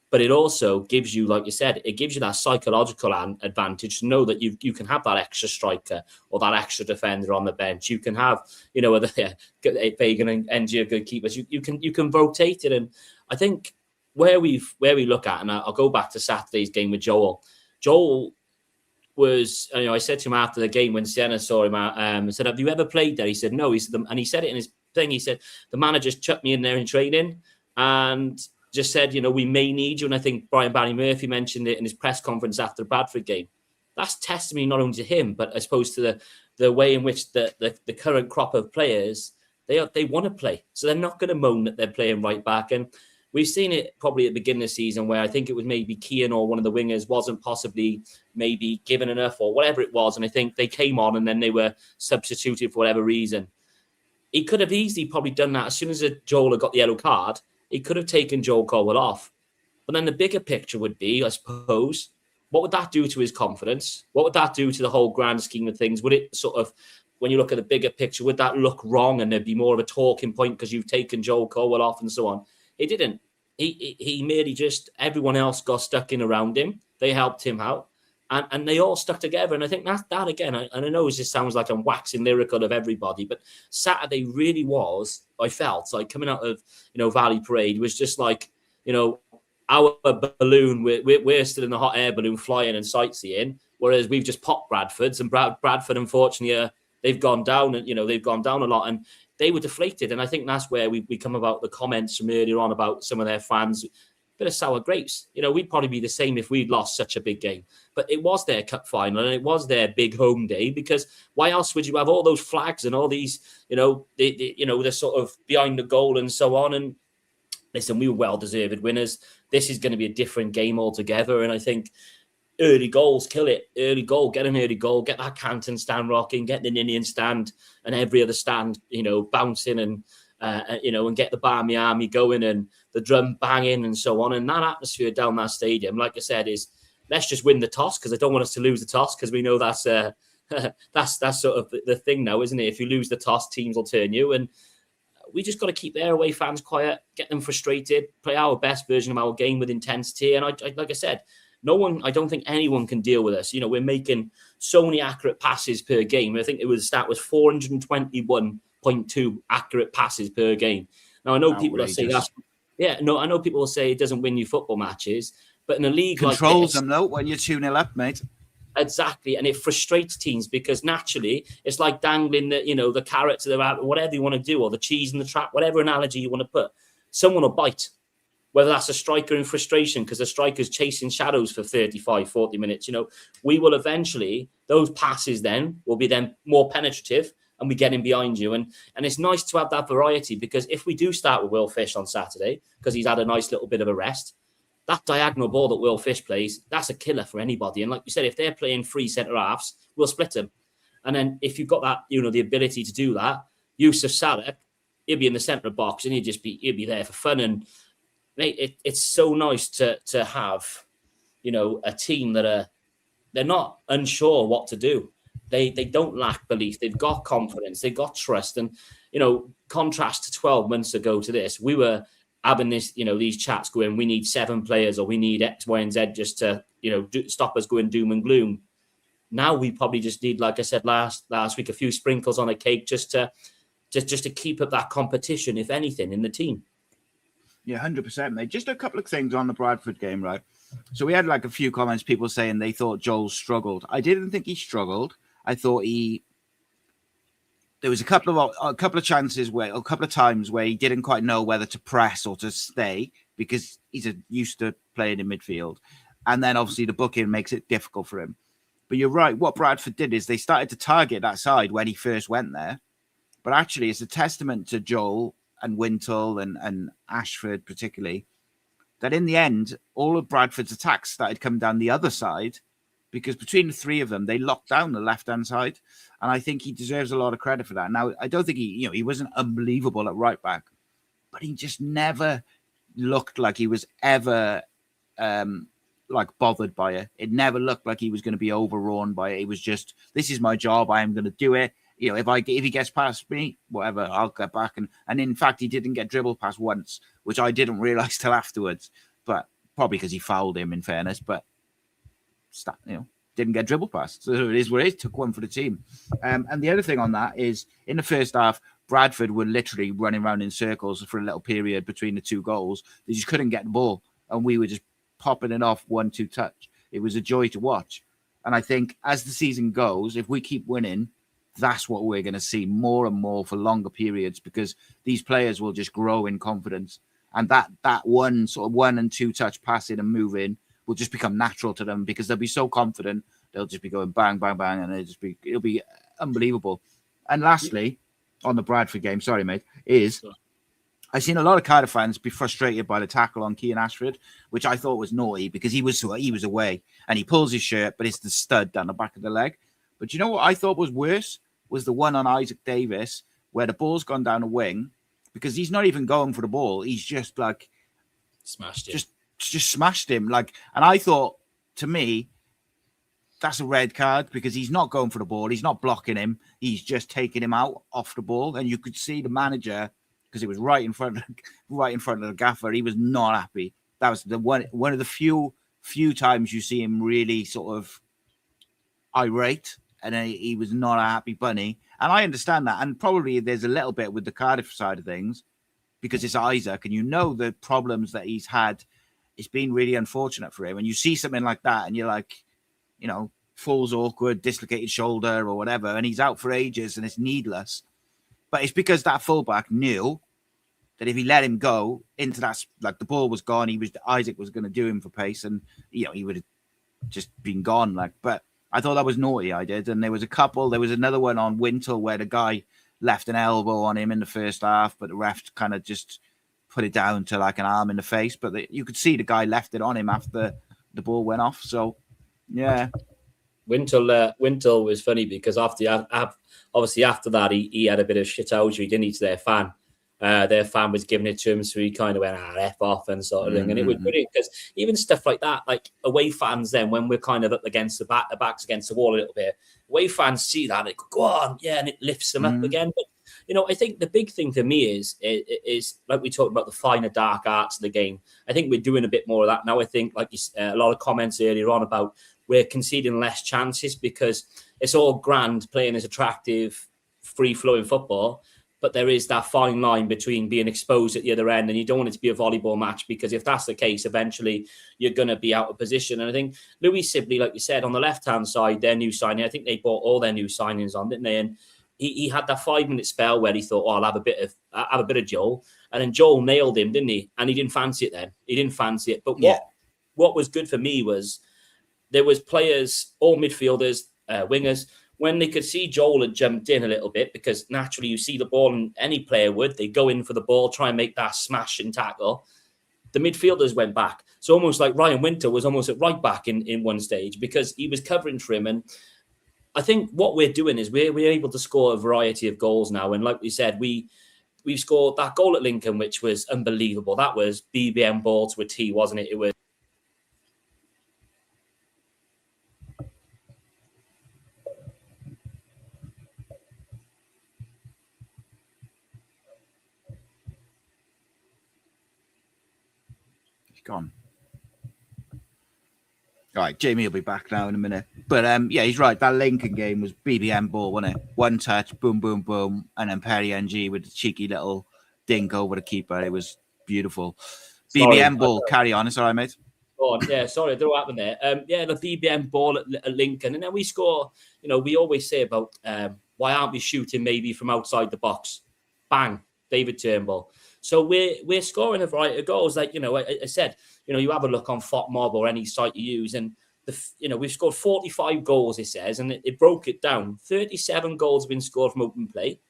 But it also gives you, like you said, it gives you that psychological advantage to know that you can have that extra striker or that extra defender on the bench. You can have, Fagan and NG good keepers. You can rotate it. And I think where we look at, and I'll go back to Saturday's game with Joel. Joel was, I said to him after the game when Sienna saw him out, and said, "Have you ever played there?" He said, "No." He said, and he said it in his thing. He said, "The manager chucked me in there in training and just said, we may need you." And I think Barry Murphy mentioned it in his press conference after the Bradford game. That's testimony not only to him, but I suppose to the way in which the current crop of players, they want to play. So they're not going to moan that they're playing right back. And we've seen it probably at the beginning of the season where I think it was maybe Keane or one of the wingers wasn't possibly maybe given enough or whatever it was. And I think they came on and then they were substituted for whatever reason. He could have easily probably done that as soon as Joel had got the yellow card. He could have taken Joel Colwell off. But then the bigger picture would be, I suppose, what would that do to his confidence? What would that do to the whole grand scheme of things? Would it sort of, when you look at the bigger picture, would that look wrong and there'd be more of a talking point because you've taken Joel Colwell off and so on? It didn't. He merely just, everyone else got stuck in around him. They helped him out. And they all stuck together. And I think that again, and I know this sounds like I'm waxing lyrical of everybody, but Saturday really was, I felt like coming out of, Valley Parade was just like, our balloon, we're still in the hot air balloon flying and sightseeing, whereas we've just popped Bradford's, and Bradford, unfortunately, they've gone down and, they've gone down a lot and they were deflated. And I think that's where we come about the comments from earlier on about some of their fans, bit of sour grapes. We'd probably be the same if we'd lost such a big game. But it was their cup final and it was their big home day, because why else would you have all those flags and all these, they're sort of behind the goal and so on. And listen, we were well-deserved winners. This is going to be a different game altogether. And I think early goals kill it. Early goal, get an early goal, get that Canton stand rocking, get the Ninian stand and every other stand, bouncing and get the Barmy Army going and the drum banging and so on. And that atmosphere down that stadium, like I said, is let's just win the toss, because I don't want us to lose the toss, because we know that's that's sort of the thing now, isn't it? If you lose the toss, teams will turn you. And we just got to keep their away fans quiet, get them frustrated, play our best version of our game with intensity. And I like I said, I don't think anyone can deal with us. We're making so many accurate passes per game. I think the stat was 421.2 accurate passes per game. Now, I know people are saying Yeah, no, I know people will say it doesn't win you football matches, but in a league Controls like this, them though when you're 2-0 up, mate. exactly, and it frustrates teams because naturally it's like dangling the carrot to the rabbit, whatever you want to do, or the cheese in the trap, whatever analogy you want to put. Someone will bite, whether that's a striker in frustration because the striker's chasing shadows for 35, 40 minutes. We will eventually, those passes then will be then more penetrative and we get in behind you. And it's nice to have that variety because if we do start with Will Fish on Saturday, because he's had a nice little bit of a rest, that diagonal ball that Will Fish plays, that's a killer for anybody. And like you said, if they're playing 3 centre-halves, we'll split them. And then if you've got that, the ability to do that, Yusuf Salek, he'll be in the centre box and he'll be there for fun. And mate, it's so nice to have, a team that they're not unsure what to do. They don't lack belief. They've got confidence. They've got trust. And, contrast to 12 months ago to this, we were having this, these chats going, we need 7 players or we need X, Y, and Z just to, stop us going doom and gloom. Now we probably just need, like I said last week, a few sprinkles on a cake just to keep up that competition, if anything, in the team. Yeah, 100%, mate. Just a couple of things on the Bradford game, right? So we had like a few comments, people saying they thought Joel struggled. I didn't think he struggled. I thought there was a couple of chances where, a couple of times where he didn't quite know whether to press or to stay because he's used to playing in midfield. And then obviously the booking makes it difficult for him. But you're right. What Bradford did is they started to target that side when he first went there. But actually, it's a testament to Joel and Wintle and Ashford particularly, that in the end, all of Bradford's attacks started coming down the other side because between the 3 of them, they locked down the left-hand side. And I think he deserves a lot of credit for that. Now, I don't think he wasn't unbelievable at right back, but he just never looked like he was ever bothered by it. It never looked like he was going to be overrun by it. It was just, this is my job. I am going to do it. If he gets past me, whatever, I'll get back. And in fact, he didn't get dribbled past once, which I didn't realize till afterwards. But probably because he fouled him, in fairness. But didn't get dribbled past. So it is what it is. Took one for the team. And the other thing on that is, in the first half, Bradford were literally running around in circles for a little period between the 2 goals. They just couldn't get the ball, and we were just popping it off 1-2 touch. It was a joy to watch. And I think as the season goes, if we keep winning, that's what we're going to see more and more for longer periods because these players will just grow in confidence. And that one sort of 1 and 2 touch passing and moving will just become natural to them because they'll be so confident. They'll just be going bang, bang, bang. And it'll be unbelievable. And lastly, on the Bradford game, sorry, mate, I've seen a lot of Cardiff fans be frustrated by the tackle on Kean Ashford, which I thought was naughty because he was away and he pulls his shirt, but it's the stud down the back of the leg. But you know what I thought was worse? Was the one on Isaac Davis where the ball's gone down a wing because he's not even going for the ball. He's just like smashed him. Just smashed him. And I thought, to me, that's a red card because he's not going for the ball. He's not blocking him. He's just taking him out off the ball. And you could see the manager, because it was right in front of the gaffer, he was not happy. That was the one of the few times you see him really sort of irate. And he was not a happy bunny. And I understand that. And probably there's a little bit with the Cardiff side of things because it's Isaac. And the problems that he's had. It's been really unfortunate for him. And you see something like that and you're like, falls awkward, dislocated shoulder or whatever. And he's out for ages and it's needless. But it's because that fullback knew that if he let him go into that, the ball was gone. Isaac was going to do him for pace and, he would have just been gone. But I thought that was naughty, I did. And there was another one on Wintle where the guy left an elbow on him in the first half, but the ref kind of just put it down to an arm in the face. But you could see the guy left it on him after the ball went off. So, yeah. Wintle was funny because obviously after that, he had a bit of shithousery, didn't he, to their fan. Their fan was giving it to him, so he kind of went, F off and sort of thing. And it was brilliant because even stuff like that, like away fans then, when we're kind of up against the back's against the wall a little bit, away fans see that, and they go on, yeah, and it lifts them up again. But, I think the big thing for me is like we talked about the finer dark arts of the game. I think we're doing a bit more of that now. I think, like a lot of comments earlier on about we're conceding less chances because it's all grand playing as attractive, free-flowing football. but there is that fine line between being exposed at the other end, and you don't want it to be a volleyball match, because if that's the case, eventually you're going to be out of position. And I think Louis Sibley, like you said, on the left-hand side, their new signing, I think they bought all their new signings on, didn't they? And he had that 5-minute spell where he thought, oh, I'll have a bit of Joel. And then Joel nailed him, didn't he? And he didn't fancy it then. He didn't fancy it. But what was good for me was there was players, all midfielders, wingers, when they could see Joel had jumped in a little bit, because naturally you see the ball and any player would, they go in for the ball, try and make that smash and tackle. The midfielders went back. So almost like Ryan Winter was almost at right back in one stage, because he was covering for him. And I think what we're doing is we're able to score a variety of goals now. And like we said, we've scored that goal at Lincoln, which was unbelievable. That was BBM ball to a T, wasn't it? It was. Gone. All right, Jamie will be back now in a minute. But yeah, he's right. That Lincoln game was BBM ball, wasn't it? One touch, boom, boom, boom, and then Perry NG with the cheeky little dink over the keeper. It was beautiful. Sorry, BBM ball, carry on. It's all right, mate. Go on. Yeah, sorry, I don't know what happened there. Yeah, the BBM ball at Lincoln, and then we score. You know, we always say about why aren't we shooting maybe from outside the box? Bang, David Turnbull. So we're scoring a variety of goals. Like, you know, I said, you know, you have a look on FOTMob or any site you use, and we've scored 45 goals, it says, and it broke it down. 37 goals have been scored from open play.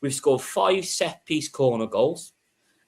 We've scored 5 set-piece corner goals,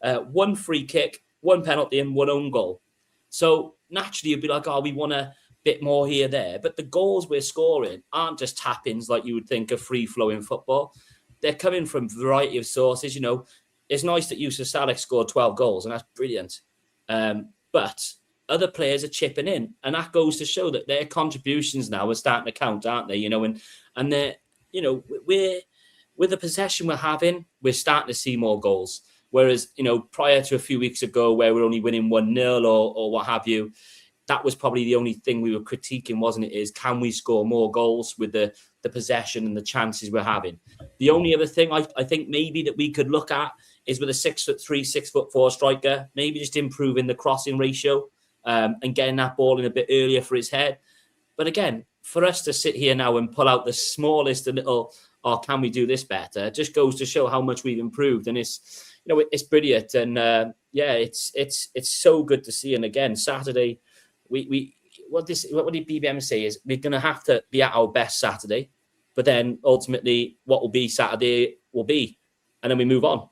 1 free kick, 1 penalty, and 1 own goal. So naturally, you'd be like, oh, we want a bit more here, there. But the goals we're scoring aren't just tap-ins like you would think of free-flowing football. They're coming from a variety of sources. You know, it's nice that Yusuf Salek scored 12 goals, and that's brilliant. But other players are chipping in, and that goes to show that their contributions now are starting to count, aren't they? You know, and they're, you know, with the possession we're having, we're starting to see more goals. Whereas, you know, prior to a few weeks ago where we're only winning 1-0 or what have you, that was probably the only thing we were critiquing, wasn't it? Is can we score more goals with the possession and the chances we're having? The only other thing I think maybe that we could look at is with a 6'3", 6'4" striker, maybe just improving the crossing ratio and getting that ball in a bit earlier for his head. But again, for us to sit here now and pull out the smallest little, oh, can we do this better? It just goes to show how much we've improved. And it's, you know, it's brilliant. And yeah, it's so good to see. And again, Saturday, what did BBM say is we're going to have to be at our best Saturday, but then ultimately what will be Saturday will be, and then we move on.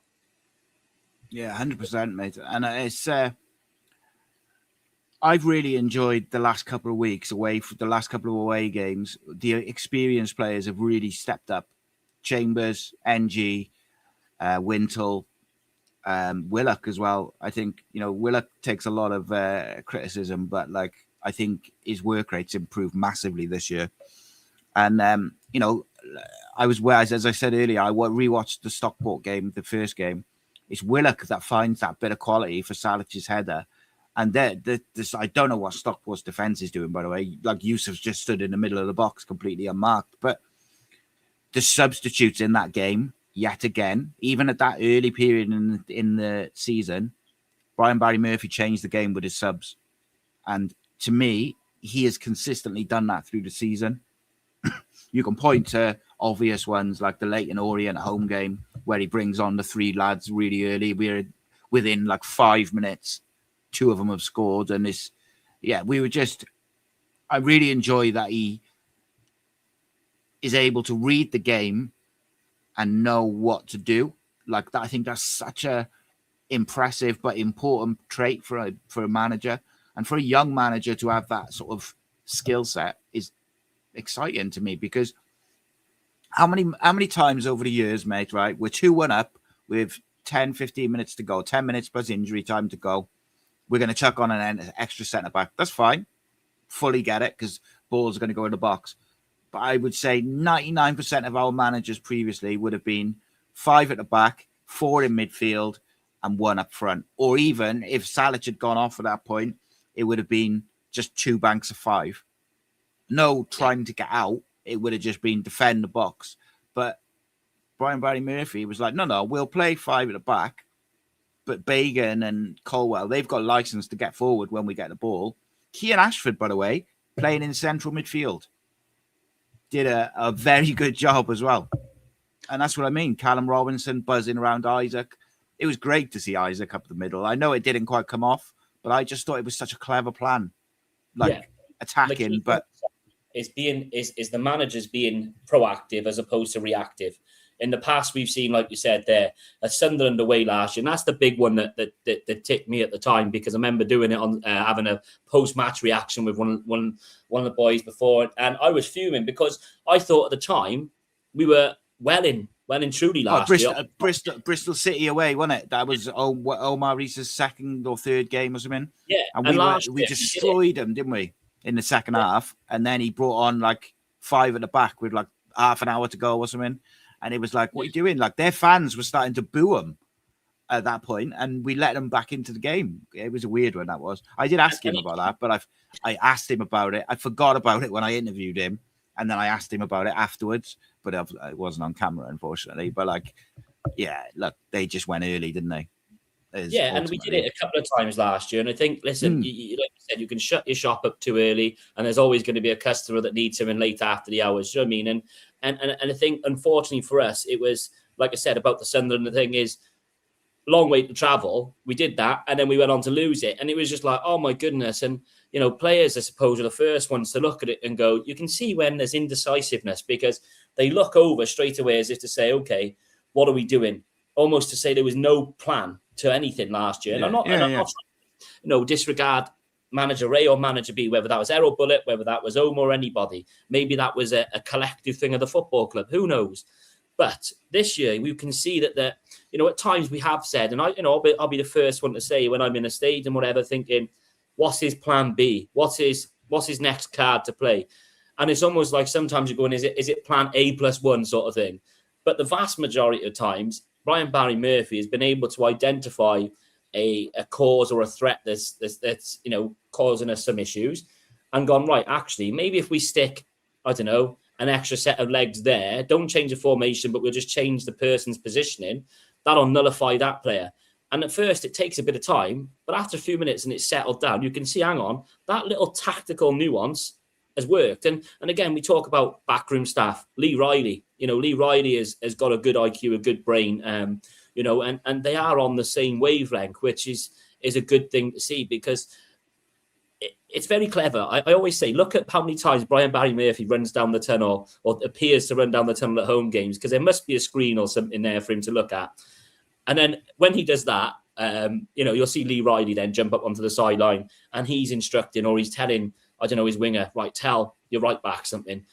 Yeah, 100%, mate. And it's I've really enjoyed the last couple of weeks away from the last couple of away games. The experienced players have really stepped up. Chambers, NG, Wintle, Willock as well. I think, you know, Willock takes a lot of criticism, but like I think his work rate's improved massively this year. And you know, as I said earlier, I rewatched the Stockport game, the first game. It's Willock that finds that bit of quality for Salic's header. And I don't know what Stockport's defense is doing, by the way. Like Yusuf's just stood in the middle of the box, completely unmarked. But the substitutes in that game, yet again, even at that early period in the season, Brian Barry Murphy changed the game with his subs. And to me, he has consistently done that through the season. You can point to obvious ones like the Leyton Orient home game where he brings on the 3 lads really early. We're within like 5 minutes. 2 of them have scored. And I really enjoy that he is able to read the game and know what to do. Like that, I think that's such a impressive but important trait for a manager, and for a young manager to have that sort of skill set is exciting to me, because how many times over the years, mate, right, we're 2-1 up with 10-15 minutes to go, 10 minutes plus injury time to go, we're going to chuck on an extra centre back. That's fine, fully get it, because ball's going to go in the box. But I would say 99% of our managers previously would have been 5 at the back, 4 in midfield, and 1 up front. Or even if Salic had gone off at that point, it would have been just 2 banks of 5. No trying to get out. It would have just been defend the box. But Brian Barry Murphy was like, no, we'll play 5 at the back, but Bagan and Colwell, they've got license to get forward when we get the ball. Kean Ashford, by the way, playing in central midfield, did a very good job as well. And that's what I mean. Callum Robinson buzzing around Isaac. It was great to see Isaac up the middle. I know it didn't quite come off, but I just thought it was such a clever plan. Attacking, but is the managers being proactive as opposed to reactive. In the past, we've seen, like you said there, a Sunderland away last year, and that's the big one that ticked me at the time, because I remember doing it on having a post-match reaction with one of the boys before, and I was fuming because I thought at the time we were well and truly last year. Bristol City away, wasn't it? That was Omar Reese's second or third game or something. Yeah, and we destroyed him, didn't we, in the second half? And then he brought on like 5 at the back with like half an hour to go or something. And it was like, what are you doing? Like, their fans were starting to boo him at that point, and we let them back into the game. It was a weird one, that was. I did ask him about that, but I asked him about it. I forgot about it when I interviewed him, and then I asked him about it afterwards, but it wasn't on camera, unfortunately. But, like, yeah, look, they just went early, didn't they? And we did it a couple of times last year. And I think, listen, like you said, you can shut your shop up too early, and there's always going to be a customer that needs him in late after the hours. You know what I mean? And I think, unfortunately for us, it was, like I said, about the Sunderland, the thing is, long way to travel. We did that, and then we went on to lose it. And it was just like, oh, my goodness. And, you know, players, I suppose, are the first ones to look at it and go, you can see when there's indecisiveness, because they look over straight away as if to say, okay, what are we doing? Almost to say there was no plan to anything last year. And I'm not trying to, disregard manager A or manager B, whether that was Errol Bullitt, whether that was Omar or anybody. Maybe that was a collective thing of the football club. Who knows? But this year we can see that at times we have said, and I'll be the first one to say when I'm in a stadium, whatever, thinking, what's his plan B? What's his next card to play? And it's almost like sometimes you're going, is it plan A+1 sort of thing? But the vast majority of times, Brian Barry Murphy has been able to identify a cause or a threat that's causing us some issues, and gone, right, actually, maybe if we stick, I don't know, an extra set of legs there, don't change the formation, but we'll just change the person's positioning, that'll nullify that player. And at first, it takes a bit of time, but after a few minutes and it's settled down, you can see, hang on, that little tactical nuance has worked. And again, we talk about backroom staff. Lee Riley has got a good IQ, a good brain, and they are on the same wavelength, which is a good thing to see, because it's very clever. I always say, look at how many times Brian Barry Murphy runs down the tunnel or appears to run down the tunnel at home games, because there must be a screen or something there for him to look at. And then when he does that, you'll see Lee Riley then jump up onto the sideline, and he's instructing, or he's telling, I don't know, his winger, right, tell your right back something.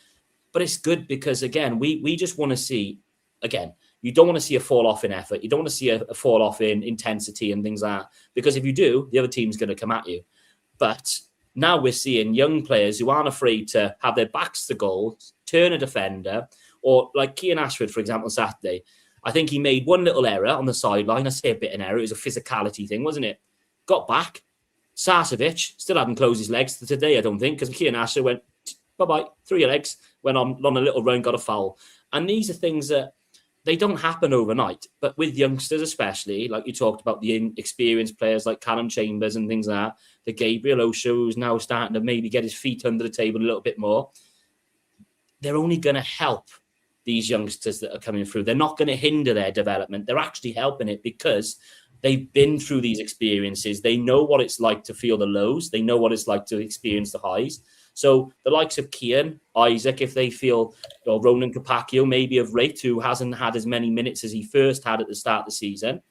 But it's good because, again, we just want to see, again, you don't want to see a fall off in effort. You don't want to see a fall off in intensity and things like that, because if you do, the other team's going to come at you. But now we're seeing young players who aren't afraid to have their backs to goal, turn a defender, or like Kean Ashford, for example, Saturday. I think he made one little error on the sideline. I say a bit of an error. It was a physicality thing, wasn't it? Got back. Sarcevic still hadn't closed his legs today, I don't think, because Kean Ashford went, bye-bye, through your legs, went on a little run, got a foul. And these are things that they don't happen overnight. But with youngsters especially, like you talked about, the inexperienced players like Callum Chambers and things like that, the Gabriel Osho, who's now starting to maybe get his feet under the table a little bit more, they're only going to help these youngsters that are coming through. They're not going to hinder their development. They're actually helping it because they've been through these experiences. They know what it's like to feel the lows. They know what it's like to experience the highs. So the likes of Kian, Isaac, if they feel, or Ronan Capaccio, maybe of Rate, who hasn't had as many minutes as he first had at the start of the season,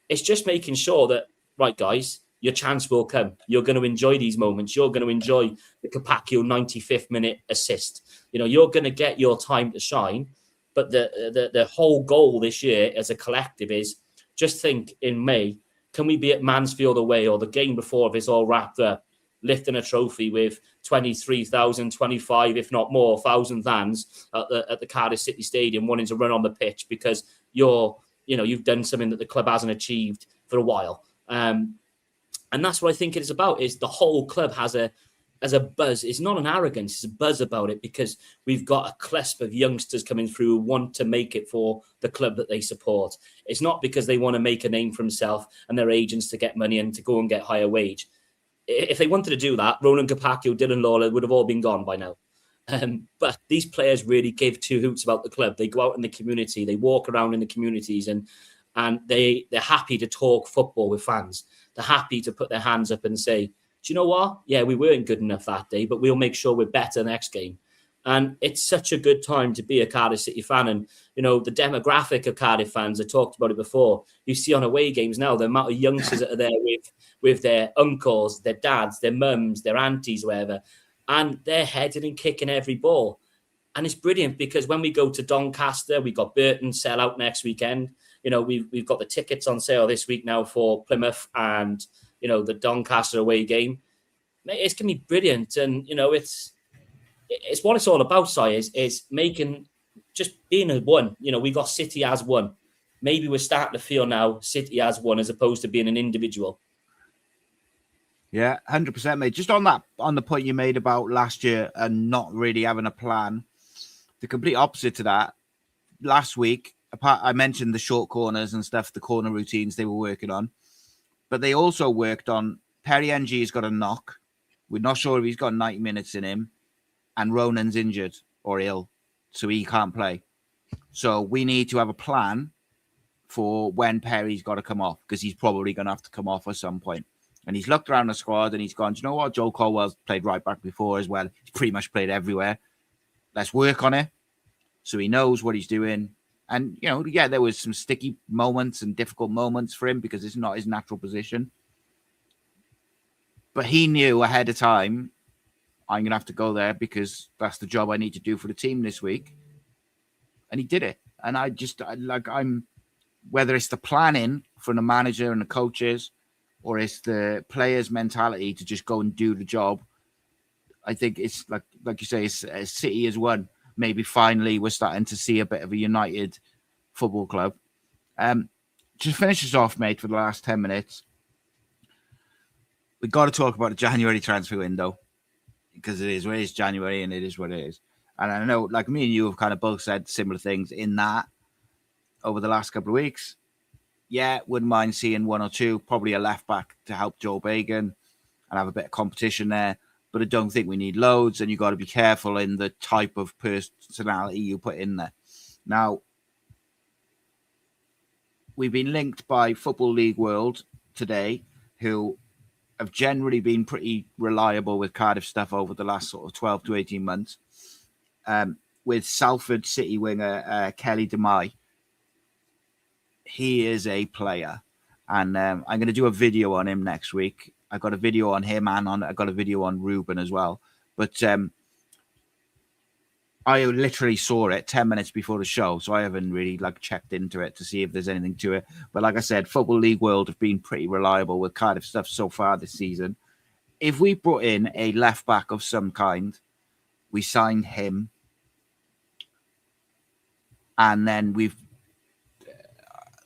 it's just making sure that, right, guys, your chance will come. You're going to enjoy these moments. You're going to enjoy the Capaccio 95th minute assist. You're going to get your time to shine. But the whole goal this year as a collective is just think in May, can we be at Mansfield away or the game before if it's all wrapped up, lifting a trophy with 23,000, 25, if not more, 1,000 fans at the Cardiff City Stadium wanting to run on the pitch because you've done something that the club hasn't achieved for a while. And that's what I think it is about, is the whole club has a as a buzz. It's not an arrogance, it's a buzz about it, because we've got a clasp of youngsters coming through who want to make it for the club that they support. It's not because they want to make a name for themselves and their agents to get money and to go and get higher wage. If they wanted to do that, Roland Capaccio, Dylan Lawler would have all been gone by now. But these players really give two hoots about the club. They go out in the community, they walk around in the communities, and they're happy to talk football with fans. They're happy to put their hands up and say, do you know what? Yeah, we weren't good enough that day, but we'll make sure we're better next game. And it's such a good time to be a Cardiff City fan. And, you know, the demographic of Cardiff fans, I talked about it before. You see on away games now, the amount of youngsters that are there with their uncles, their dads, their mums, their aunties, whatever. And they're heading and kicking every ball. And it's brilliant, because when we go to Doncaster, we've got Burton sell out next weekend. You know, we've got the tickets on sale this week now for Plymouth and, you know, the Doncaster away game. It's going to be brilliant. And, you know, it's what it's all about, Si, is making, just being a one. You know, we got City as one. Maybe we're starting to feel now City as one, as opposed to being an individual. Yeah, 100%, mate. Just on the point you made about last year and not really having a plan, the complete opposite to that. Last week, I mentioned the short corners and stuff, the corner routines they were working on, but they also worked on Perry NG's got a knock. We're not sure if he's got 90 minutes in him, and Ronan's injured or ill, so he can't play. So we need to have a plan for when Perry's got to come off, because he's probably going to have to come off at some point. And he's looked around the squad and he's gone, do you know what? Joe Colwell's played right back before as well. He's pretty much played everywhere. Let's work on it. So he knows what he's doing. And, you know, yeah, there was some sticky moments and difficult moments for him because it's not his natural position. But he knew ahead of time, I'm going to have to go there because that's the job I need to do for the team this week. And he did it. And whether it's the planning from the manager and the coaches, or it's the players' mentality to just go and do the job, I think it's like you say, it's City as one. Maybe finally we're starting to see a bit of a united football club. Just finish us off, mate, for the last 10 minutes. We've got to talk about the January transfer window, because it is January and it is what it is. And I know, like, me and you have kind of both said similar things in that over the last couple of weeks. Yeah, wouldn't mind seeing one or two, probably a left back to help Joe Bagan and have a bit of competition there. But I don't think we need loads, and you've got to be careful in the type of personality you put in there. Now, we've been linked by Football League World today, who have generally been pretty reliable with Cardiff stuff over the last sort of 12 to 18 months, with Salford City winger Kelly DeMai. He is a player, and I'm going to do a video on him next week. I got a video on him, and I got a video on Ruben as well. But I literally saw it 10 minutes before the show, so I haven't really checked into it to see if there's anything to it. But like I said, Football League World have been pretty reliable with Cardiff stuff so far this season. If we brought in a left back of some kind, we signed him, and then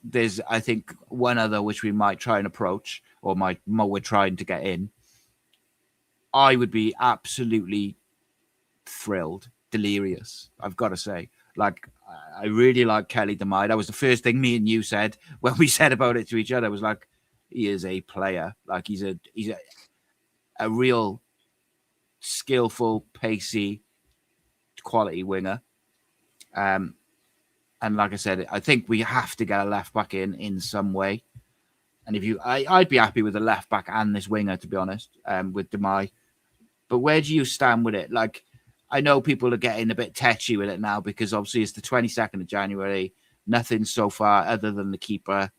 there's, I think, one other which we might try and approach, or we're trying to get in. I would be absolutely thrilled, delirious, I've got to say. I really like Kelly DeMai. That was the first thing me and you said when we said about it to each other. It was like, he is a player. He's a real skillful, pacey, quality winger. And like I said, I think we have to get a left back in some way. And I'd be happy with a left back and this winger, to be honest, with DeMai. But where do you stand with it? I know people are getting a bit tetchy with it now because obviously it's the 22nd of January. Nothing so far other than the keeper.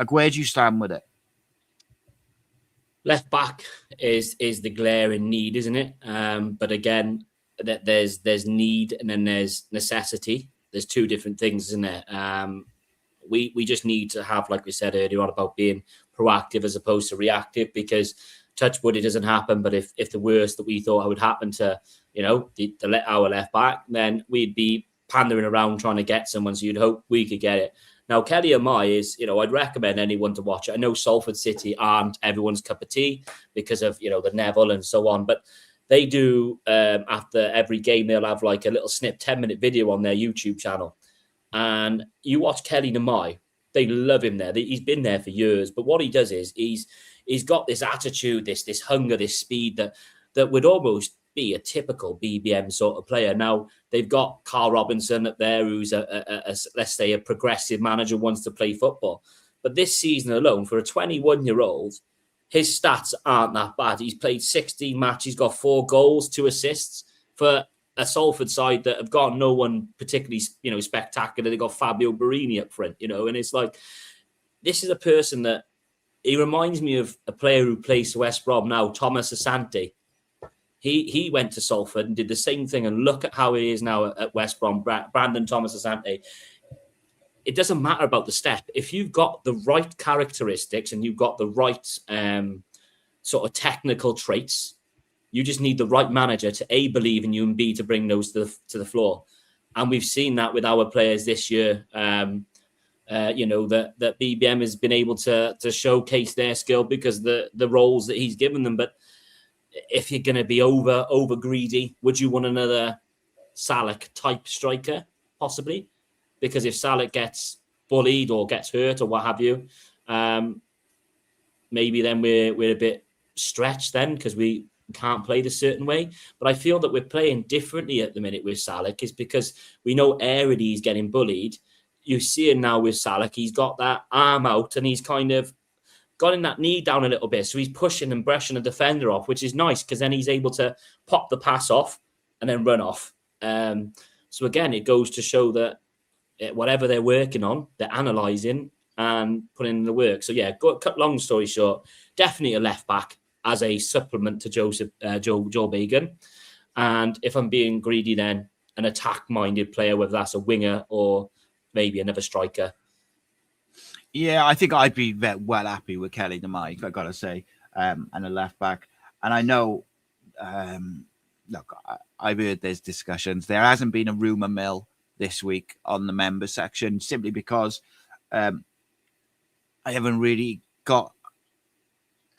Where do you stand with it? Left back is the glaring need, isn't it? But again, there's need and then there's necessity. There's two different things, isn't there? We just need to have, like we said earlier on, about being proactive as opposed to reactive, because touch wood, it doesn't happen. But if the worst that we thought would happen to, our left back, then we'd be pandering around trying to get someone. So you'd hope we could get it. Now, Kelly Amai is, I'd recommend anyone to watch it. I know Salford City aren't everyone's cup of tea because of, the Neville and so on, but they do, after every game, they'll have like a little 10-minute video on their YouTube channel. And you watch Kelly Amai, they love him there. He's been there for years, but what he does is he's got this attitude, this hunger, this speed that would almost be a typical BBM sort of player. Now, they've got Carl Robinson up there, who's let's say a progressive manager, wants to play football. But this season alone, for a 21-year-old, his stats aren't that bad. He's played 16 matches, got 4 goals, 2 assists for a Salford side that have got no one particularly, spectacular. They got Fabio Barini up front, and it's like, this is a person that he reminds me of a player who plays for West Brom now, Thomas Asante. He went to Salford and did the same thing, and look at how he is now at West Brom. Brandon Thomas Asante. It doesn't matter about the step. If you've got the right characteristics and you've got the right sort of technical traits, you just need the right manager to A, believe in you, and B, to bring those to the floor. And we've seen that with our players this year. That BBM has been able to showcase their skill because the roles that he's given them. But if you're going to be over greedy, would you want another Salak type striker? Possibly. Because if Salak gets bullied or gets hurt or what have you, maybe then we're a bit stretched then because we can't play this certain way. But I feel that we're playing differently at the minute with Salak is because we know Airedy is getting bullied. You see it now with Salak. He's got that arm out and he's kind of got in that knee down a little bit. So he's pushing and brushing the defender off, which is nice because then he's able to pop the pass off and then run off. So again, it goes to show that whatever they're working on, they're analysing and putting in the work. So yeah, cut long story short, definitely a left back as a supplement to Joe Bagan. And if I'm being greedy, then an attack-minded player, whether that's a winger or maybe another striker. Yeah, I think I'd be well happy with Kelly Amai, I got to say, and a left back. And I know, look, I've heard there's discussions. There hasn't been a rumour mill this week on the member section simply because I haven't really got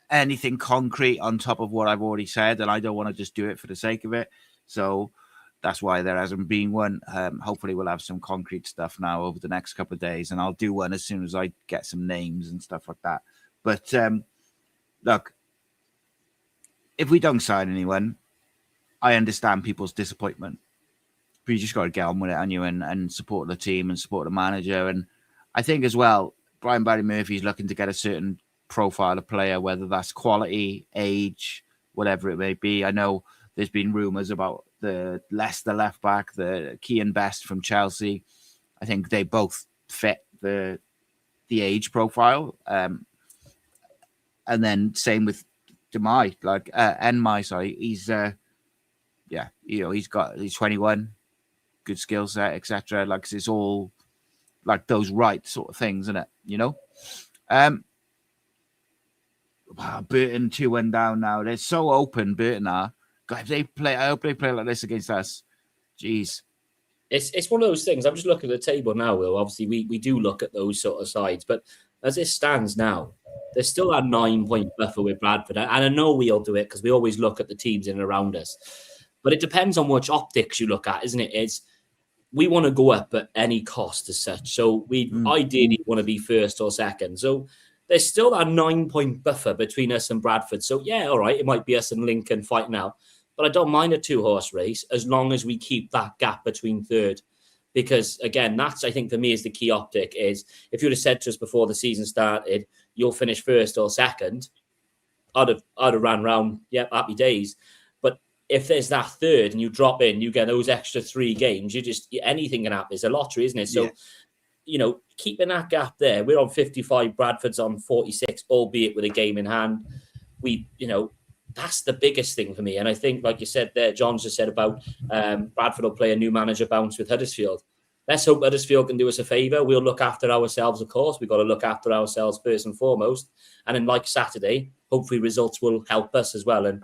anything concrete on top of what I've already said, and I don't want to just do it for the sake of it. So that's why there hasn't been one. Hopefully we'll have some concrete stuff now over the next couple of days, and I'll do one as soon as I get some names and stuff like that. But look, if we don't sign anyone, I understand people's disappointment. But you just got to get on with it, and support the team and support the manager. And I think as well, Barry Murphy's looking to get a certain profile of player, whether that's quality, age, whatever it may be. I know there's been rumours about the Leicester left back, the Kean Best from Chelsea. I think they both fit the age profile. And then same with Enmai, sorry. He's he's 21, good skill set, etc. Like it's all like those right sort of things, isn't it? Burton 2-1 down now. They're so open, Burton are. God, if they play, I hope they play like this against us. Jeez. It's one of those things. I'm just looking at the table now, Will. Obviously, we do look at those sort of sides, but as it stands now, there's still a 9-point buffer with Bradford. And I know we'll do it because we always look at the teams in and around us. But it depends on which optics you look at, isn't it? We want to go up at any cost as such. So we ideally want to be first or second. So there's still that 9-point buffer between us and Bradford. So yeah, all right, it might be us and Lincoln fighting out. But I don't mind a 2-horse race as long as we keep that gap between third. Because, again, that's, I think, for me, is the key optic is if you would have said to us before the season started, you'll finish first or second, I'd have ran round, happy days. But if there's that third and you drop in, you get those extra 3 games, anything can happen. It's a lottery, isn't it? So, keeping that gap there, we're on 55, Bradford's on 46, albeit with a game in hand. That's the biggest thing for me. And I think, like you said there, John just said about Bradford will play a new manager bounce with Huddersfield. Let's hope Huddersfield can do us a favour. We'll look after ourselves, of course. We've got to look after ourselves first and foremost. And then, like Saturday, hopefully results will help us as well. And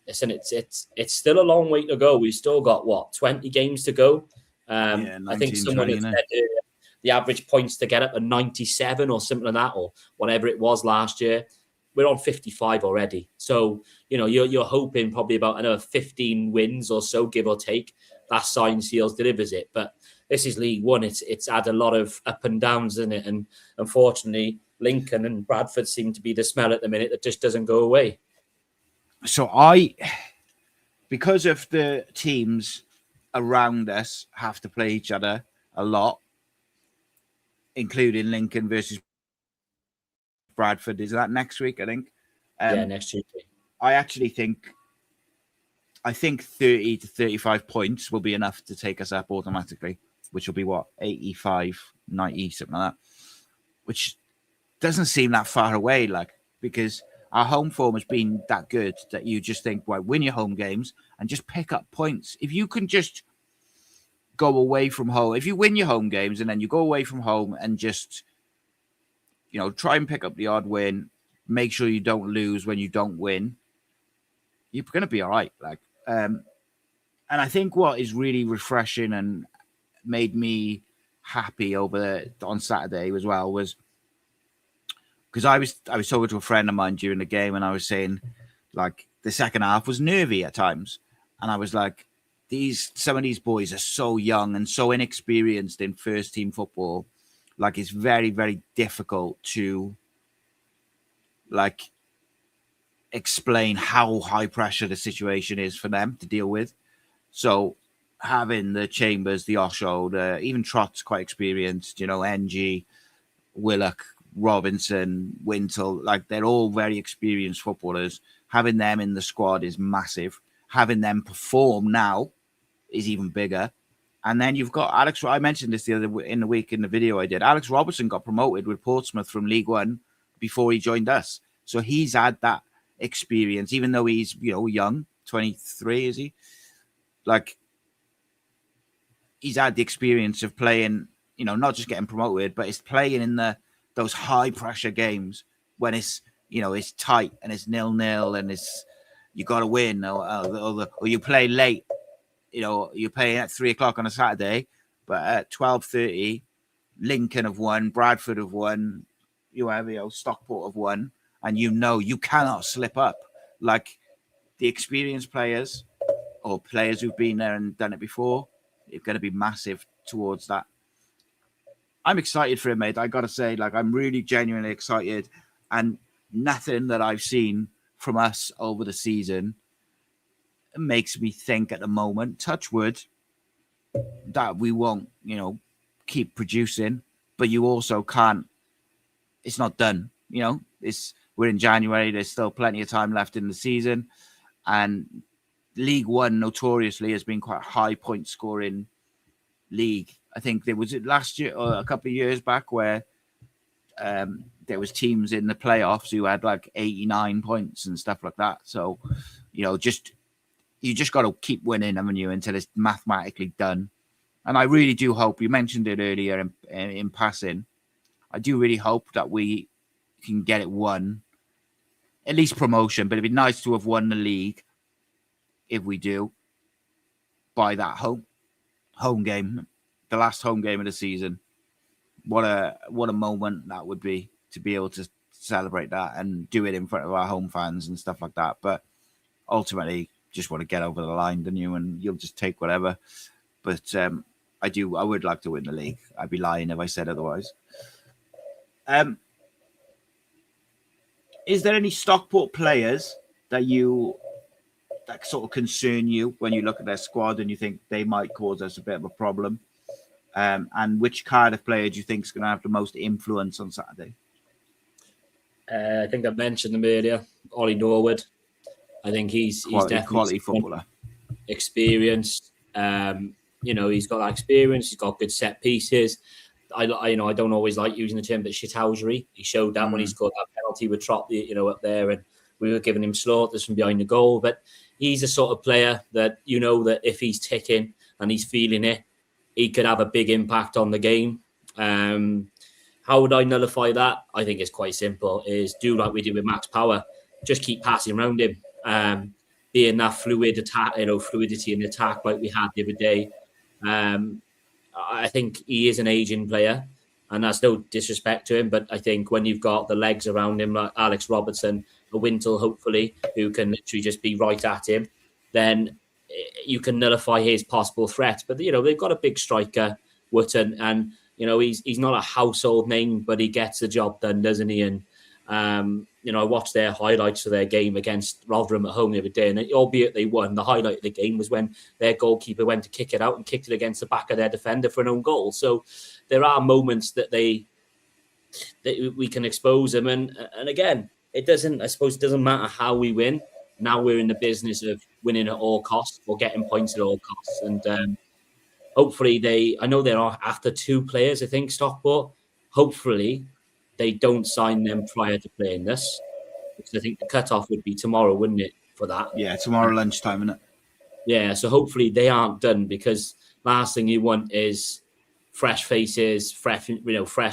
listen, it's still a long way to go. We've still got, 20 games to go? I think someone had said earlier, the average points to get up to 97 or something like that, or whatever it was last year. We're on 55 already. So, you're hoping probably about another 15 wins or so, give or take. That sign seals delivers it. But this is League One. It's had a lot of up and downs in it. And unfortunately, Lincoln and Bradford seem to be the smell at the minute that just doesn't go away. So because of the teams around us have to play each other a lot, including Lincoln versus Bradford. Is that next week, I think? Next Tuesday. I think 30 to 35 points will be enough to take us up automatically, which will be 85, 90, something like that, which doesn't seem that far away, because our home form has been that good that you just think, well, win your home games and just pick up points. If you can just go away from home, if you win your home games and then you go away from home and just, try and pick up the odd win, make sure you don't lose when you don't win, you're going to be all right. And I think what is really refreshing and made me happy on Saturday as well was because I was talking to a friend of mine during the game, and I was saying the second half was nervy at times, and I was like, some of these boys are so young and so inexperienced in first team football. It's very, very difficult to explain how high pressure the situation is for them to deal with. So having the Chambers, the Osho, even Trott's quite experienced, NG, Willock, Robinson, Wintle, they're all very experienced footballers. Having them in the squad is massive. Having them perform now is even bigger. And then you've got Alex. I mentioned this the other in the week in the video I did. Alex Robertson got promoted with Portsmouth from League One before he joined us. So he's had that experience, even though he's, young, 23, is he? He's had the experience of playing, not just getting promoted, but it's playing in those high pressure games when it's, it's tight and it's 0-0 and you got to win, or you play late. You're playing at 3:00 on a Saturday, but at 12:30, Lincoln have won, Bradford have won, Stockport have won, and you cannot slip up. The experienced players or players who've been there and done it before, it's going to be massive towards that. I'm excited for it, mate. I got to say, I'm really genuinely excited, and nothing that I've seen from us over the season makes me think at the moment, touch wood, that we won't, keep producing, but you also can't, it's not done, we're in January, there's still plenty of time left in the season, and League One notoriously has been quite a high point scoring league. I think there was it last year or a couple of years back where there was teams in the playoffs who had 89 points and stuff like that. So, you just got to keep winning, haven't you, until it's mathematically done. And I really do hope, you mentioned it earlier in passing, I do really hope that we can get it won, at least promotion, but it'd be nice to have won the league if we do by that home game, the last home game of the season. What a moment that would be to be able to celebrate that and do it in front of our home fans and stuff like that. But ultimately, just want to get over the line, don't you? And you'll just take whatever. But I would like to win the league. I'd be lying if I said otherwise. Is there any Stockport players that sort of concern you when you look at their squad and you think they might cause us a bit of a problem? And which Cardiff player do you think is going to have the most influence on Saturday? I think I mentioned him earlier, Ollie Norwood. I think he's definitely quality footballer, experienced. He's got that experience. He's got good set pieces. I don't always like using the term, but shithousery. He showed that when he scored that penalty with Trott, up there, and we were giving him slaughters from behind the goal. But he's a sort of player that that if he's ticking and he's feeling it, he could have a big impact on the game. How would I nullify that? I think it's quite simple. Is do like we did with Max Power. Just keep passing around him. Being that fluidity in attack like we had the other day. I think he is an aging player, and that's no disrespect to him. But I think when you've got the legs around him, like Alex Robertson, a Wintle, hopefully, who can literally just be right at him, then you can nullify his possible threat. But, they've got a big striker, Wootton, and, he's not a household name, but he gets the job done, doesn't he? And, I watched their highlights of their game against Rotherham at home the other day, and albeit they won, the highlight of the game was when their goalkeeper went to kick it out and kicked it against the back of their defender for an own goal. So there are moments that we can expose them, and again, it doesn't matter how we win. Now we're in the business of winning at all costs or getting points at all costs, and hopefully I know there are after 2 players, I think, Stockport. Hopefully they don't sign them prior to playing this, because I think the cutoff would be tomorrow, wouldn't it, for that? Yeah, tomorrow lunchtime, isn't it? Yeah, so hopefully they aren't done, because last thing you want is fresh faces, fresh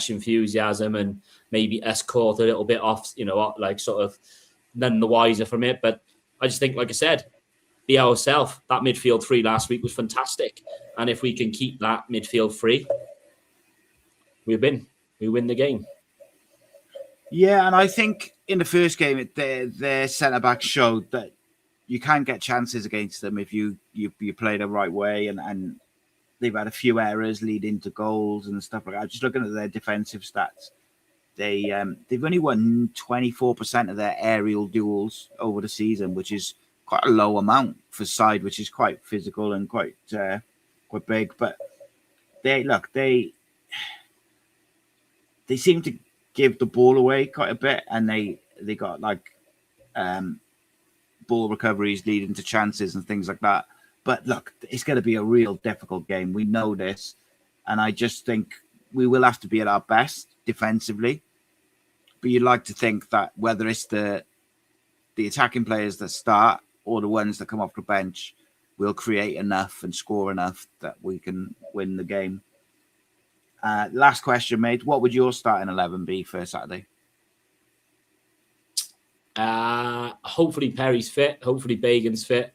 enthusiasm, and maybe us caught a little bit off, like sort of none the wiser from it. But I just think, like I said, be ourselves. That midfield 3 last week was fantastic, and if we can keep that midfield 3, we win the game. Yeah, and I think in the first game, their centre-back showed that you can get chances against them if you play the right way, and they've had a few errors leading to goals and stuff like that. Just looking at their defensive stats, they've only won 24% of their aerial duels over the season, which is quite a low amount for a side which is quite physical and quite big. But they seem to give the ball away quite a bit, and they got ball recoveries leading to chances and things like that. But look, it's going to be a real difficult game. We know this, and I just think we will have to be at our best defensively. But you'd like to think that whether it's the attacking players that start or the ones that come off the bench will create enough and score enough that we can win the game. Last question, mate. What would your starting 11 be for Saturday? Hopefully Perry's fit. Hopefully Bagan's fit.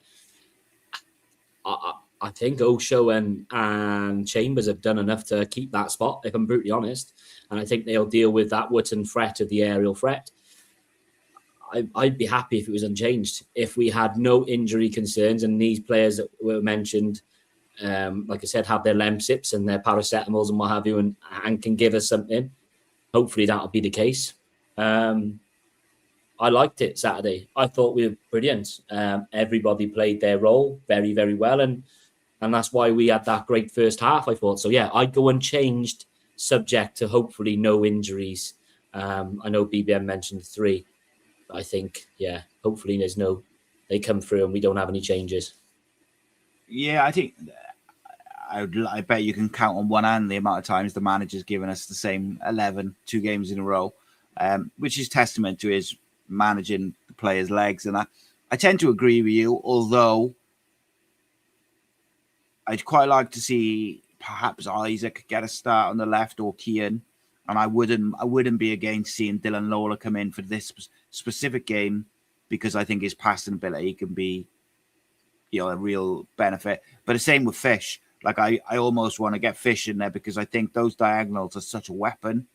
I think Osho and Chambers have done enough to keep that spot, if I'm brutally honest. And I think they'll deal with that Wootton threat of the aerial threat. I'd be happy if it was unchanged. If we had no injury concerns and these players that were mentioned, like I said, have their Lemsips and their paracetamols and what have you, and can give us something, hopefully that'll be the case. I liked it Saturday. I thought we were brilliant. Everybody played their role very, very well. And that's why we had that great first half, I thought. So, yeah, I'd go unchanged, subject to hopefully no injuries. I know BBM mentioned 3. But I think, yeah, hopefully they come through and we don't have any changes. Yeah, I think I bet you can count on one hand the amount of times the manager's given us the same 11, 2 games in a row, which is testament to his managing the players' legs. And I tend to agree with you, although I'd quite like to see perhaps Isaac get a start on the left, or Kian. And I wouldn't be against seeing Dylan Lawler come in for this specific game, because I think his passing ability can be, a real benefit. But the same with Fish. Like I almost want to get Fish in there, because I think those diagonals are such a weapon,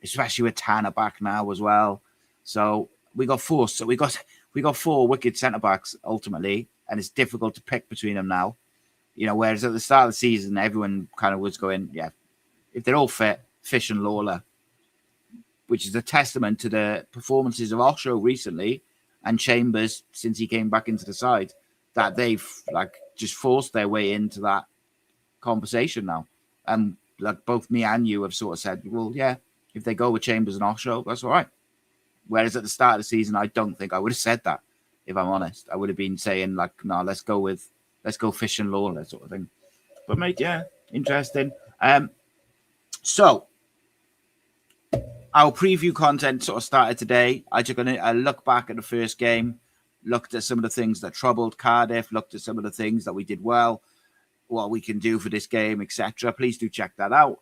especially with Tanner back now as well. So we got 4. So we got 4 wicked centre backs ultimately, and it's difficult to pick between them now. Whereas at the start of the season, everyone kind of was going, yeah, if they're all fit, Fish and Lawler, which is a testament to the performances of Osho recently and Chambers since he came back into the side, that they've just forced their way into that conversation now. And both me and you have sort of said, well, yeah, if they go with Chambers and Osho, that's all right. Whereas at the start of the season, I don't think I would have said that, if I'm honest. I would have been saying no, let's go Fish and Lawler sort of thing. But mate, yeah, interesting. So our preview content sort of started today. I took a look back at the first game, looked at some of the things that troubled Cardiff, looked at some of the things that we did well, what we can do for this game, etc. Please do check that out.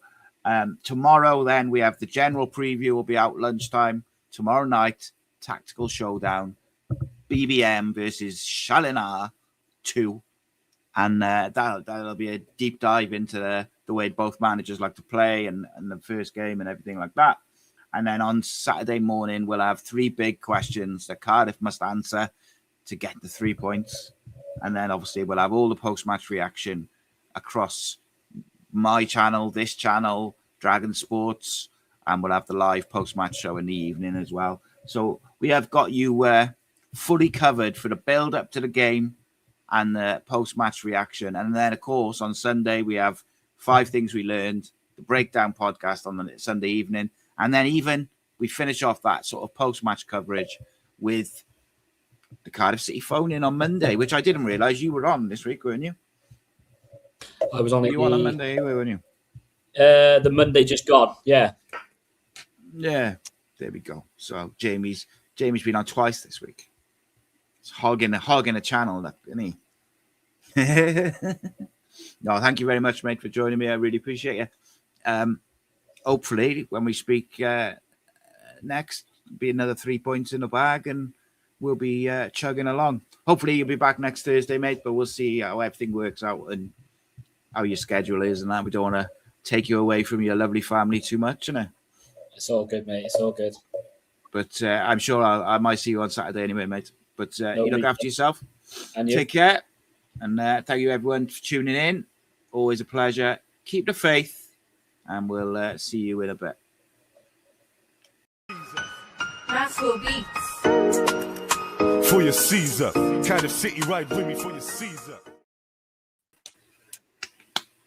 Tomorrow, then, we have the general preview will be out lunchtime. Tomorrow night, Tactical Showdown, BBM versus Shalinar 2. And that'll be a deep dive into the the way both managers like to play and the first game and everything like that. And then on Saturday morning, we'll have 3 big questions that Cardiff must answer to get the 3 points. And then obviously we'll have all the post-match reaction across my channel, this channel, Dragon Sports, and we'll have the live post-match show in the evening as well. So we have got you fully covered for the build-up to the game and the post-match reaction. And then, of course, on Sunday, we have 5 things we learned, the breakdown podcast on the Sunday evening. And then even we finish off that sort of post-match coverage with the Cardiff City phone-in on Monday, which I didn't realise you were on this week, weren't you? I was on it. You on Monday, weren't you? The Monday just gone, yeah. Yeah, there we go. So Jamie's been on twice this week. It's hogging a channel, isn't he? No, thank you very much, mate, for joining me. I really appreciate you. Hopefully, when we speak next, be another 3 points in the bag, and we'll be chugging along. Hopefully, you'll be back next Thursday, mate. But we'll see how everything works out and how your schedule is, and that. We don't want to take you away from your lovely family too much, you know. It's all good, mate. It's all good. But I'm sure I might see you on Saturday anyway, mate. But you look after yourself. And you. Take care. And thank you, everyone, for tuning in. Always a pleasure. Keep the faith. And we'll see you in a bit. Rascal Beats. For your Caesar. Cardiff City, ride with me for your Caesar.